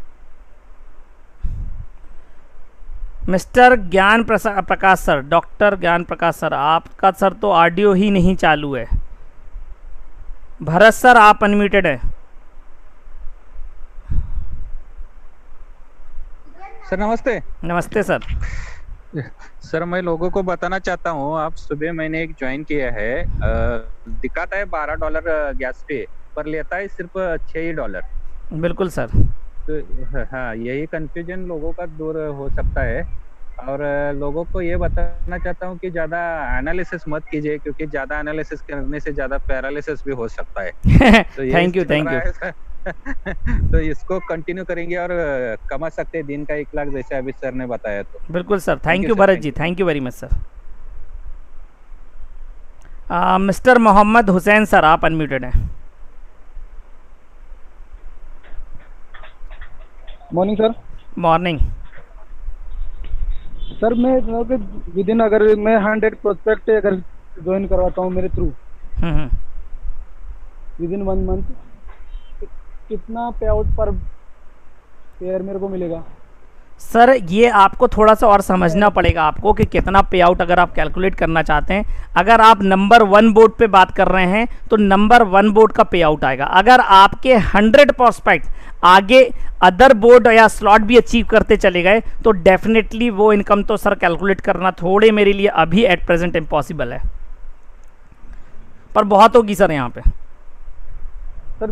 A: Mister ज्ञान प्रकाश सर, डॉक्टर ज्ञान प्रकाश सर, आपका सर तो ऑडियो ही नहीं चालू है। भरत सर आप अनम्यूटेड है।
H: सर नमस्ते।
A: नमस्ते सर।
H: सर मैं लोगों को बताना चाहता हूँ, आप सुबह मैंने एक ज्वाइन किया है, दिखाता है $12 गैस पे, पर लेता है सिर्फ $6।
A: बिल्कुल सर।
H: तो हाँ, यही कंफ्यूजन लोगों का दूर हो सकता है। और लोगों को ये बताना चाहता हूँ कि ज्यादा एनालिसिस मत कीजिए, क्योंकि ज्यादा एनालिसिस करने से ज्यादा पैरालिसिस भी हो सकता है। तो
A: थैंक यू।
H: तो इसको कंटिन्यू करेंगे और कमा सकते हैं दिन का 1 लाख, जैसे अभी सर ने बताया। तो
A: बिल्कुल sir, thank you Bharat ji, thank you very much sir. Mister Mohammad Hussain sir आप अनम्यूटेड हैं।
I: Morning sir.
A: Morning
I: sir. मैं विदिन अगर मैं 100 प्रोस्पेक्ट अगर ज्वाइन करवाता हूँ मेरे थ्रू विदिन 1 मंथ, कितना पे आउट पर पेयर मेरे को मिलेगा?
A: सर ये आपको थोड़ा सा और समझना पड़ेगा आपको कि कितना पे आउट अगर आप कैलकुलेट करना चाहते हैं। अगर आप नंबर 1 बोर्ड पे बात कर रहे हैं तो नंबर 1 बोर्ड का पे आउट आएगा। अगर आपके 100 प्रोस्पेक्ट आगे अदर बोर्ड या स्लॉट भी अचीव करते चले गए तो डेफिनेटली वो इनकम तो सर कैलकुलेट करना थोड़े मेरे लिए अभी एट प्रेजेंट इम्पॉसिबल है, पर बहुत होगी सर यहाँ पे।
I: सर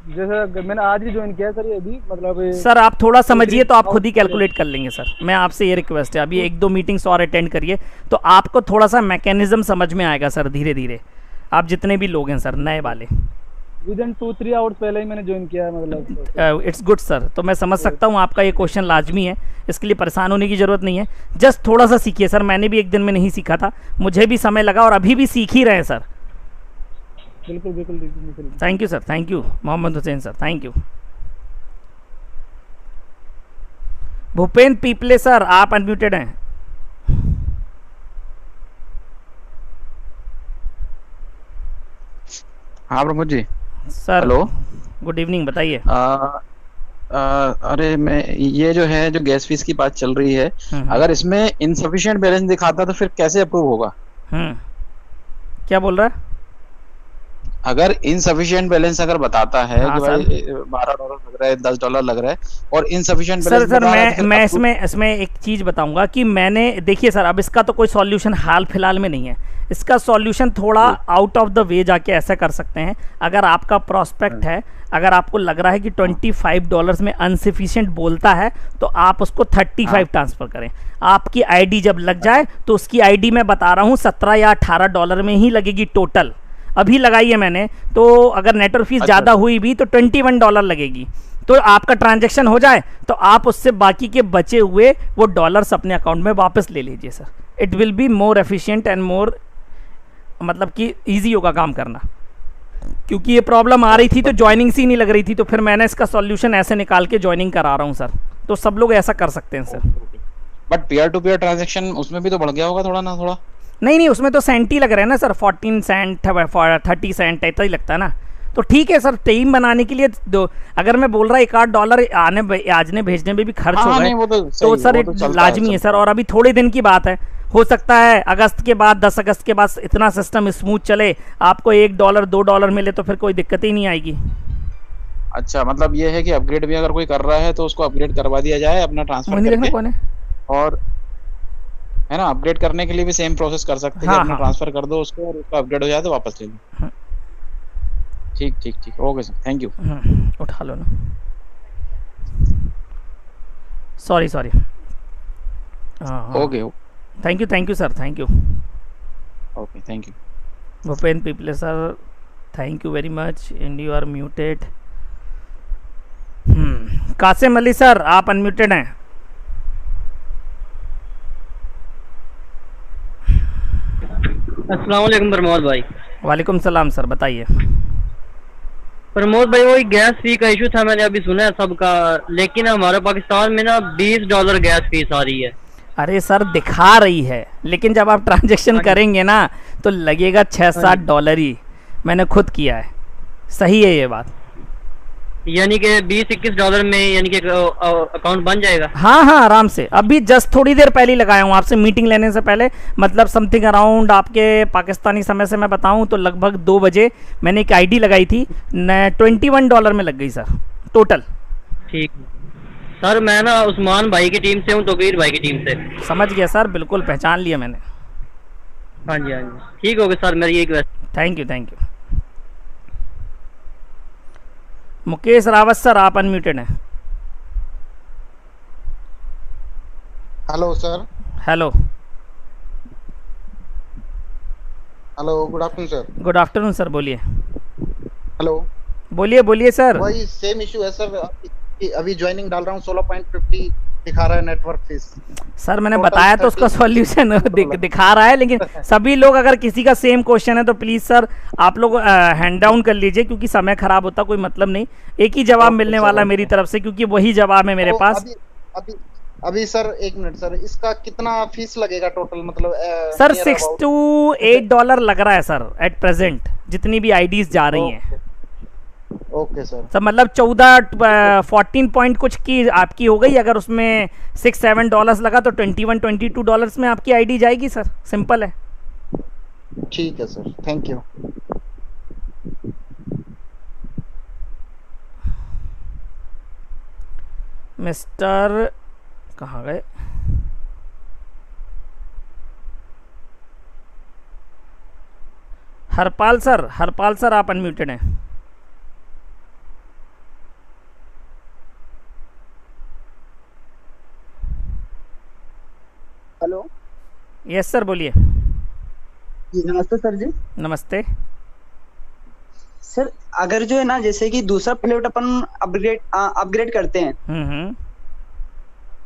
I: जैसे मैंने आज ही ज्वाइन किया सर, ये अभी मतलब
A: सर आप थोड़ा समझिए तो आप खुद ही कैलकुलेट कर लेंगे सर। मैं आपसे ये रिक्वेस्ट है, अभी 1-2 मीटिंग्स और अटेंड करिए तो आपको थोड़ा सा मैकेनिज्म समझ में आएगा सर, धीरे धीरे। आप जितने भी लोग हैं सर नए वाले,
I: विदिन 2-3 आवर्स पहले ही मैंने ज्वाइन किया है, मतलब
A: इट्स गुड सर। तो मैं समझ सकता हूँ आपका ये क्वेश्चन लाजमी है, इसके लिए परेशान होने की ज़रूरत नहीं है। जस्ट थोड़ा सा सीखिए सर, मैंने भी 1 दिन में नहीं सीखा था, मुझे भी समय लगा और अभी भी सीख ही रहे हैं सर।
I: बिल्कुल बिल्कुल बिल्कुल।
A: Thank you sir, thank you Mohammad Hussain sir, thank you. Bhupendra Pipley sir आप अनम्यूटेड हैं।
J: हाँ Pramod ji
A: sir.
J: Hello,
A: good evening, बताइए।
J: अरे मैं ये जो है, जो गैस फीस की बात चल रही है, अगर इसमें इनसफिशिएंट बैलेंस दिखाता तो फिर कैसे अप्रूव होगा?
A: क्या बोल रहा है?
J: अगर इनसफिशिएंट बैलेंस अगर बताता है
A: हाँ,
J: कि भाई $12 लग रहा है, $10 लग रहा है और इनसफिशिएंट बैलेंस
A: सर मैं इसमें एक चीज़ बताऊंगा कि मैंने, देखिए सर, अब इसका तो कोई सॉल्यूशन हाल फिलहाल में नहीं है। इसका सॉल्यूशन थोड़ा आउट ऑफ द वे जाके ऐसा कर सकते हैं। अगर आपका प्रॉस्पेक्ट है, अगर आपको लग रहा है कि $25 में अनसफिशिएंट बोलता है, तो आप उसको 35 ट्रांसफ़र करें। आपकी आईडी जब लग जाए तो उसकी आईडी मैं बता रहा हूँ $17 या $18 में ही लगेगी टोटल। अभी लगाई है मैंने, तो अगर नेटवर्क फीस ज़्यादा हुई भी तो $21 लगेगी। तो आपका ट्रांजैक्शन हो जाए तो आप उससे बाकी के बचे हुए वो डॉलर्स अपने अकाउंट में वापस ले लीजिए sir. It will be more efficient and more, मतलब कि ईजी होगा काम करना। क्योंकि ये प्रॉब्लम आ रही थी तो ज्वाइनिंग सी नहीं लग रही थी, तो फिर मैंने इसका सॉल्यूशन ऐसे निकाल के ज्वाइनिंग करा रहा हूँ सर। तो सब लोग ऐसा कर सकते हैं sir.
J: But peer to peer transaction उसमें भी तो बढ़ गया होगा थोड़ा ना थोड़ा?
A: नहीं, उसमें तो सेंट ही लग रहे हैं ना सर, 14 सेंट 30 सेंट ऐसा ही लगता है ना। तो ठीक है सर, टीम बनाने के लिए दो, अगर मैं बोल रहा $1-8 आने भेजने में भी खर्च हो गए तो सर लाजमी है सर। और अभी थोड़े दिन की बात है, हो सकता है अगस्त के बाद, 10 अगस्त के बाद इतना सिस्टम स्मूथ चले, आपको $1 $2 मिले तो फिर कोई दिक्कत ही नहीं आएगी।
J: अच्छा, मतलब ये है कि अपग्रेड भी अगर कोई कर रहा है तो उसको अपग्रेड करवा दिया जाए अपना ट्रांसफर करके।
A: कौन है?
J: और है ना, अपग्रेड करने के लिए भी सेम प्रोसेस कर सकते हैं। अपना ट्रांसफर कर दो उसको और उसका अपग्रेड हो जाए तो वापस ले लो। ठीक, ओके सर, थैंक यू।
A: उठा लो ना, sorry.
J: Okay,
A: thank you sir, thank you.
J: Okay, thank you.
A: Bhupen Pipley sir, thank you very much, and you are muted. Qasim Ali sir, आप अनम्यूटेड हैं।
K: अस्सलाम वालेकुम प्रमोद भाई।
A: वालेकुम सलाम सर, बताइए।
K: प्रमोद भाई, वही गैस फी का इशू था, मैंने अभी सुना है सबका, लेकिन हमारे पाकिस्तान में ना $20 गैस फीस आ रही है।
A: अरे सर, दिखा रही है, लेकिन जब आप ट्रांजैक्शन करेंगे ना तो लगेगा $6-7 ही। मैंने खुद किया है, सही है ये बात।
K: यानी कि $20-21 में यानी कि अकाउंट बन जाएगा?
A: हाँ, आराम से। अभी जस्ट थोड़ी देर पहले लगाया हूँ, आपसे मीटिंग लेने से पहले, मतलब समथिंग अराउंड आपके पाकिस्तानी समय से मैं बताऊँ तो लगभग 2 बजे मैंने एक आईडी लगाई थी, $21 में लग गई सर टोटल।
K: ठीक सर, मैं ना उस्मान भाई की टीम से हूँ, तोकीर भाई की टीम से।
A: समझ गया सर, बिल्कुल पहचान लिया मैंने।
K: हाँ जी, ठीक हो गया सर, मेरी एक request.
A: Thank you. Mukesh Rawat sir, आप अनम्यूटेड हैं।
L: Hello sir.
A: Hello,
L: good afternoon sir.
A: Good afternoon sir, बोलिए।
L: हेलो,
A: बोलिए सर।
L: वही सेम इशू है सर, अभी ज्वाइनिंग डाल रहा हूँ, 16.50 दिखा रहा है नेटवर्क फीस।
A: सर मैंने बताया तो उसका सॉल्यूशन दिखा रहा है, लेकिन सभी लोग, अगर किसी का सेम क्वेश्चन है तो प्लीज सर आप लोग हैंड डाउन कर लीजिए, क्योंकि समय खराब होता, कोई मतलब नहीं। एक ही जवाब मिलने वाला मेरी तरफ से, क्योंकि वही जवाब है मेरे पास।
L: अभी सर एक मिनट सर, इसका कितना फीस लगेगा टोटल? मतलब
A: सर $6 to $8 लग रहा है सर एट प्रेजेंट, जितनी भी आईडीज जा रही हैं।
L: Okay sir.
A: सर मतलब 14 पॉइंट कुछ की आपकी हो गई, अगर उसमें $6-7 लगा तो $21-22 में आपकी आईडी जाएगी सर, सिंपल है।
L: ठीक है सर, थैंक यू।
A: मिस्टर कहाँ गए? हरपाल सर आप अनम्यूटेड हैं।
M: हेलो,
A: यस सर, बोलिए।
M: जी नमस्ते सर जी।
A: नमस्ते
M: सर। अगर जो है ना, जैसे कि दूसरा प्लेट अपन अपग्रेड करते हैं,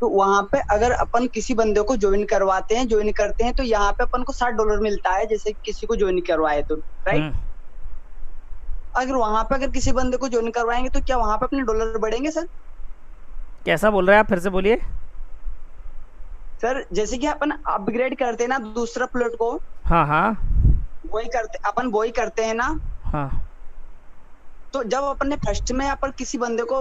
M: तो वहाँ पे अगर अपन किसी बंदे को ज्वाइन करते हैं तो यहाँ पे अपन को $60 मिलता है, जैसे किसी को ज्वाइन करवाए तो, राइट? अगर वहाँ पे अगर किसी बंदे को ज्वाइन करवाएंगे तो क्या वहाँ पे अपने डॉलर बढ़ेंगे सर?
A: कैसा बोल रहे हैं आप, फिर से बोलिए।
M: सर जैसे कि अपन अपग्रेड करते हैं ना दूसरा प्लॉट को, वही करते हैं ना। तो जब अपन ने फर्स्ट में अपन किसी बंदे को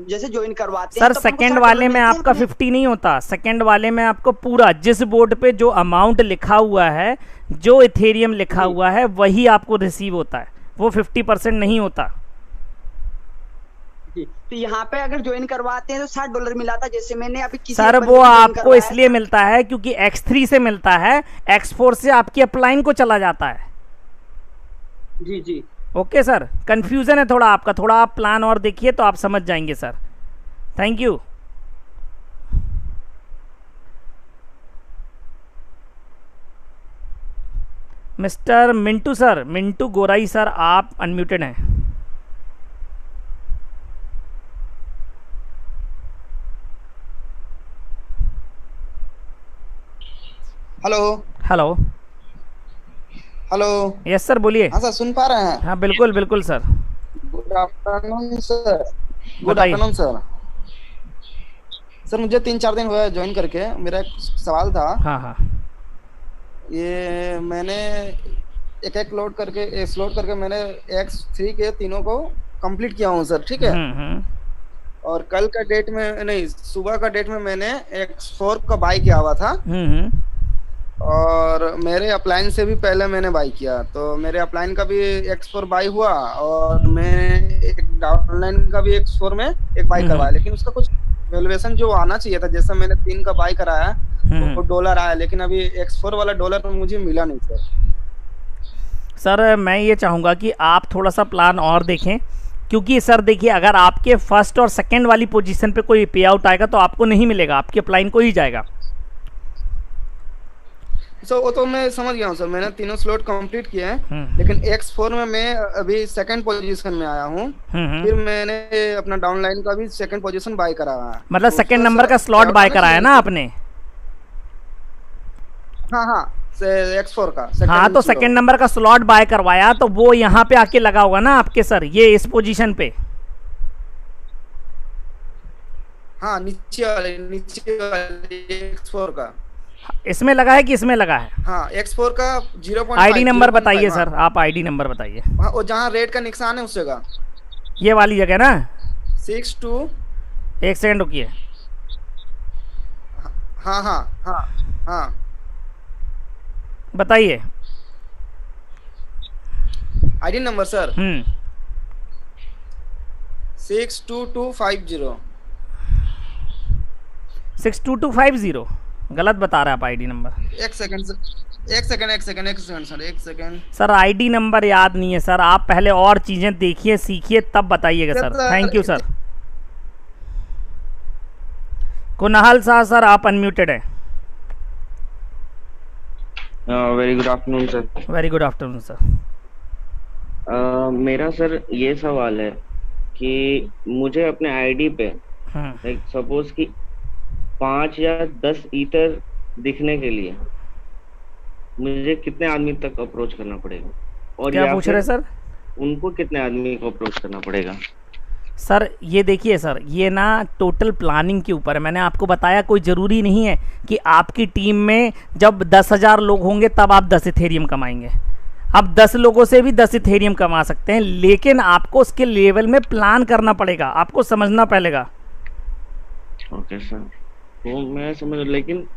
M: जैसे ज्वाइन करवाते हैं,
A: सर सेकंड वाले में आपका 50 नहीं होता, सेकंड वाले में आपको पूरा जिस बोर्ड पे जो अमाउंट लिखा हुआ है, जो इथेरियम लिखा हुआ है, वही आपको रिसीव होता है। वो 50% नहीं होता।
M: तो यहाँ पे अगर ज्वाइन करवाते हैं तो $60 मिला था, जैसे मैंने अभी किसी
A: सर वो आपको इसलिए मिलता है क्योंकि X3 से मिलता है, X4 से आपकी अपलाइन को चला जाता है।
M: जी जी
A: ओके सर, कंफ्यूजन है थोड़ा आपका, थोड़ा आप प्लान और देखिए तो आप समझ जाएंगे sir. Thank you. Mister Mintu sir, Mintu Gorai sir, आप अनम्यूटेड हैं।
N: Hello
A: hello
N: hello.
A: Yes sir, बोलिए।
N: हाँ सर, सुन पा रहे हैं?
A: हाँ बिल्कुल बिल्कुल sir.
N: Good afternoon sir. Good
A: बताइए।
N: Afternoon sir. सर मुझे 3-4 दिन हुआ ज्वाइन करके, मेरा एक सवाल था।
A: हाँ हाँ।
N: ये मैंने एक लोड करके मैंने X3 के तीनों को कंप्लीट किया हूँ सर, ठीक है। और कल का डेट में नहीं, सुबह का डेट में मैंने X4 का बाई किया हुआ था। और मेरे अपलाइन से भी पहले मैंने बाई किया, तो मेरे अपलाइन का भी X4 बाई हुआ और मैं एक डाउनलाइन का भी X4 में एक बाई करवाया, लेकिन उसका कुछ वैल्यूएशन जो आना चाहिए था, जैसा मैंने 3 का बाई कराया वो $, आया, लेकिन अभी X4 वाला $, मुझे मिला नहीं सर।
A: सर मैं ये चाहूँगा कि आप थोड़ा सा प्लान और देखें, क्योंकि सर देखिए अगर आपके फर्स्ट और सेकंड वाली पोजीशन पे कोई पे आउट आएगा तो आपको नहीं मिलेगा, आपके अपलाइन को ही जाएगा।
N: सो वो तो मैं समझ गया हूँ सर, मैंने तीनों स्लॉट कंप्लीट किए हैं, लेकिन X4 में मैं अभी सेकंड पोजीशन में आया हूँ। फिर मैंने अपना डाउनलाइन का भी सेकंड पोजीशन बाय कराया है।
A: मतलब सेकंड नंबर का स्लॉट बाय कराया ना आपने?
N: हाँ हाँ, X4 का।
A: हाँ तो सेकंड नंबर का स्लॉट बाय करवाया तो वो यहाँ पे आके लगा होगा ना आपके सर, ये इस पोजीशन पे।
N: हाँ नीचे वाले X4 का।
A: इसमें लगा है कि इसमें लगा है?
N: हाँ X4 का 0.5।
A: आईडी नंबर बताइए सर, आप आईडी नंबर बताइए।
N: वो जहाँ रेड का निशान है उस जगह,
A: ये वाली जगह ना।
N: 62।
A: एक सेकंड रुकिए।
N: हाँ हाँ हाँ हाँ
A: बताइए
N: आईडी नंबर सर। 62250।
A: 62250 गलत बता रहे हैं आप आईडी नंबर।
N: एक second sir.
A: Sir ID number याद नहीं है सर, आप पहले और चीजें देखिए सीखिए तब बताइएगा sir. Thank you sir. Kunal Shah sir, आप अनम्यूटेड हैं।
O: Very good afternoon sir.
A: Very good afternoon sir.
O: मेरा सर ये सवाल है कि मुझे अपने आईडी पे सपोज कि 5 या 10 ईथर दिखने के लिए मुझे कितने आदमी तक अप्रोच करना पड़ेगा, और
A: क्या पूछ रहे सर?
O: उनको कितने आदमी को अप्रोच करना पड़ेगा?
A: सर ये देखिए सर, ये ना टोटल प्लानिंग के ऊपर है। मैंने आपको बताया कोई ज़रूरी नहीं है कि आपकी टीम में जब 10,000 लोग होंगे तब आप 10 इथेरियम कमाएंगे। आप 10 लोगों से भी 10 इथेरियम कमा सकते हैं, लेकिन आपको उसके लेवल में प्लान करना पड़ेगा, आपको समझना पड़ेगा।
O: ओके सर, तो मैं समझ, लेकिन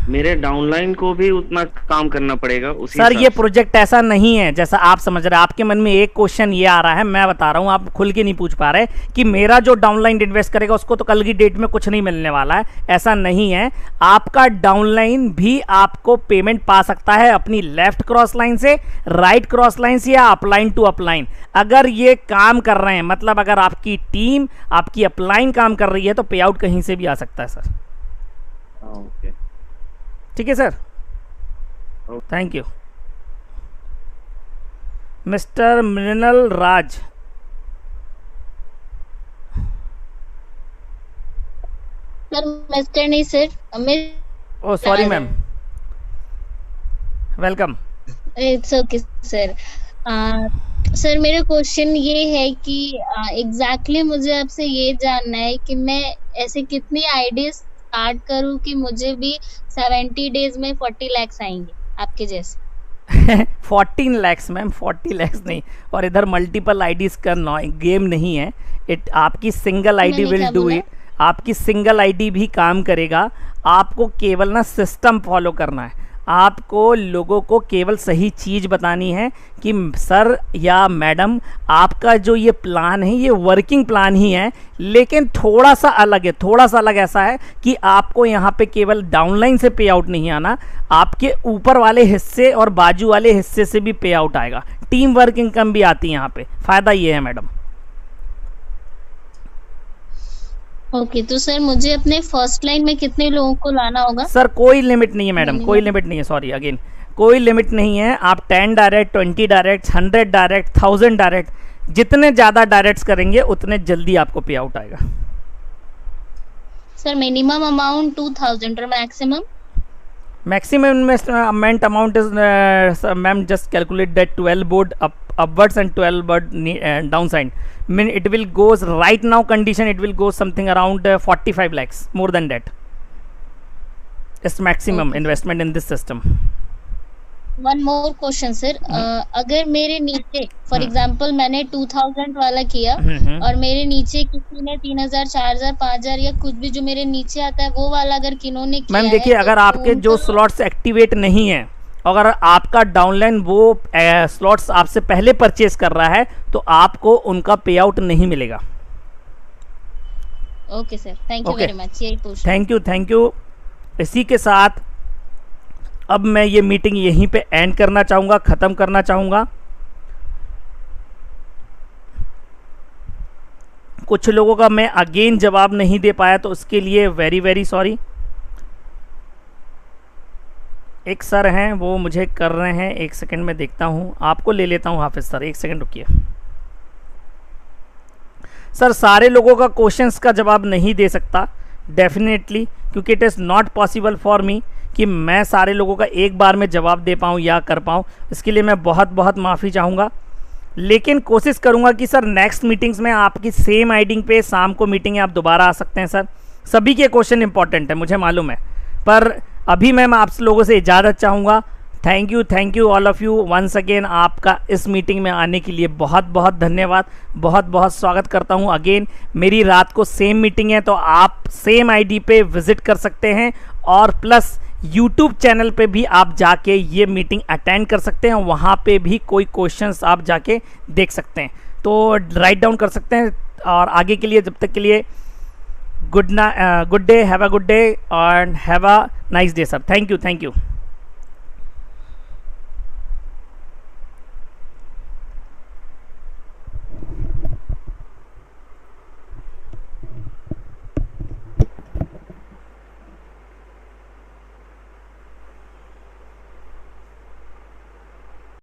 O: मेरे डाउनलाइन को भी उतना काम करना पड़ेगा उसी
A: सर ये प्रोजेक्ट ऐसा नहीं है जैसा आप समझ रहे हैं। आपके मन में एक क्वेश्चन ये आ रहा है, मैं बता रहा हूँ, आप खुल के नहीं पूछ पा रहे कि मेरा जो डाउनलाइन इन्वेस्ट करेगा उसको तो कल की डेट में कुछ नहीं मिलने वाला है। ऐसा नहीं है, आपका डाउनलाइन भी आपको पेमेंट पा सकता है अपनी लेफ्ट क्रॉस लाइन से, राइट क्रॉस लाइन से, या अपलाइन टू अपलाइन। अगर ये काम कर रहे हैं, मतलब अगर आपकी टीम आपकी अपलाइन काम कर रही है तो पे आउट कहीं से भी आ सकता है सर।
O: ओके
A: ठीक है sir, thank you. Mister Mrinal Raj.
P: Sir mister नहीं sir,
A: oh sorry ma'am, welcome.
P: It's okay sir. Sir मेरा क्वेश्चन ये है कि एग्जैक्टली मुझे आपसे ये जानना है कि मैं ऐसे कितनी आईडीज स्टार्ट करूं कि मुझे भी 70 डेज में 40 लाख आएंगे आपके जैसे।
A: 14 लाख मैम, 40 लाख नहीं। और इधर मल्टीपल आईडीज का गेम नहीं है, इट आपकी single ID will do it. आपकी सिंगल आईडी भी काम करेगा, आपको केवल ना सिस्टम फॉलो करना है। आपको लोगों को केवल सही चीज़ बतानी है कि सर या मैडम आपका जो ये प्लान है ये वर्किंग प्लान ही है, लेकिन थोड़ा सा अलग है। थोड़ा सा अलग ऐसा है कि आपको यहाँ पे केवल डाउनलाइन से पे आउट नहीं आना, आपके ऊपर वाले हिस्से और बाजू वाले हिस्से से भी पे आउट आएगा। टीम वर्क इनकम भी आती है यहाँ पे, फ़ायदा ये है मैडम।
P: ओके तो सर मुझे अपने फर्स्ट लाइन में कितने लोगों को लाना होगा?
A: सर कोई लिमिट नहीं है मैडम, कोई लिमिट नहीं है, सॉरी अगेन कोई लिमिट नहीं है। आप 10 डायरेक्ट, 20 डायरेक्ट, 100 डायरेक्ट, 1000 डायरेक्ट, जितने ज़्यादा डायरेक्ट करेंगे उतने जल्दी आपको पे आउट आएगा।
P: सर मिनिमम अमाउंट 2000 और maximum?
A: Maximum investment amount is ma'am just calculate that 12 board upwards and 12 board downside. Mean it will goes right now condition it will go something around 45 lakhs, more than that. It's maximum investment in this system.
P: One more question sir, अगर मेरे नीचे for example मैंने 2000 वाला किया और मेरे नीचे किसी ने 3000, 4000, 5000 या कुछ भी जो मेरे नीचे आता है वो वाला अगर किन्होंने किया
A: मैम देखिए, अगर आपके जो स्लॉट्स एक्टिवेट नहीं है, अगर आपका डाउनलाइन वो स्लॉट्स आपसे पहले परचेज कर रहा है तो आपको उनका पे आउट नहीं मिलेगा।
P: Okay sir, thank you very much. यही पूछ,
A: थैंक यू। इसी के साथ अब मैं ये मीटिंग यहीं पे एंड करना चाहूँगा, ख़त्म करना चाहूँगा। कुछ लोगों का मैं अगेन जवाब नहीं दे पाया तो उसके लिए वेरी वेरी सॉरी। एक सर हैं वो मुझे कर रहे हैं, एक सेकंड में देखता हूँ, आपको ले लेता हूँ हाफिज सर, एक सेकंड रुकिए। सर सारे लोगों का क्वेश्चंस का जवाब नहीं दे सकता डेफिनेटली, क्योंकि it is not possible for me कि मैं सारे लोगों का एक बार में जवाब दे पाऊँ या कर पाऊँ। इसके लिए मैं बहुत बहुत माफ़ी चाहूँगा, लेकिन कोशिश करूँगा कि सर नेक्स्ट मीटिंग्स में आपकी सेम आईडी पे शाम को मीटिंग है, आप दोबारा आ सकते हैं सर। सभी के क्वेश्चन इंपॉर्टेंट है मुझे मालूम है, पर अभी मैं आप लोगों से इजाज़त चाहूँगा। Thank you all of you once again. आपका इस मीटिंग में आने के लिए बहुत बहुत धन्यवाद, बहुत बहुत स्वागत करता हूँ। अगेन मेरी रात को सेम मीटिंग है तो आप सेम आईडी पे विज़िट कर सकते हैं, और प्लस यूट्यूब चैनल पे भी आप जाके ये मीटिंग अटेंड कर सकते हैं, वहाँ पे भी कोई क्वेश्चंस आप जाके देख सकते हैं, तो राइट डाउन कर सकते हैं। और आगे के लिए जब तक के लिए good day, have a good day and have a nice day sir. Thank you.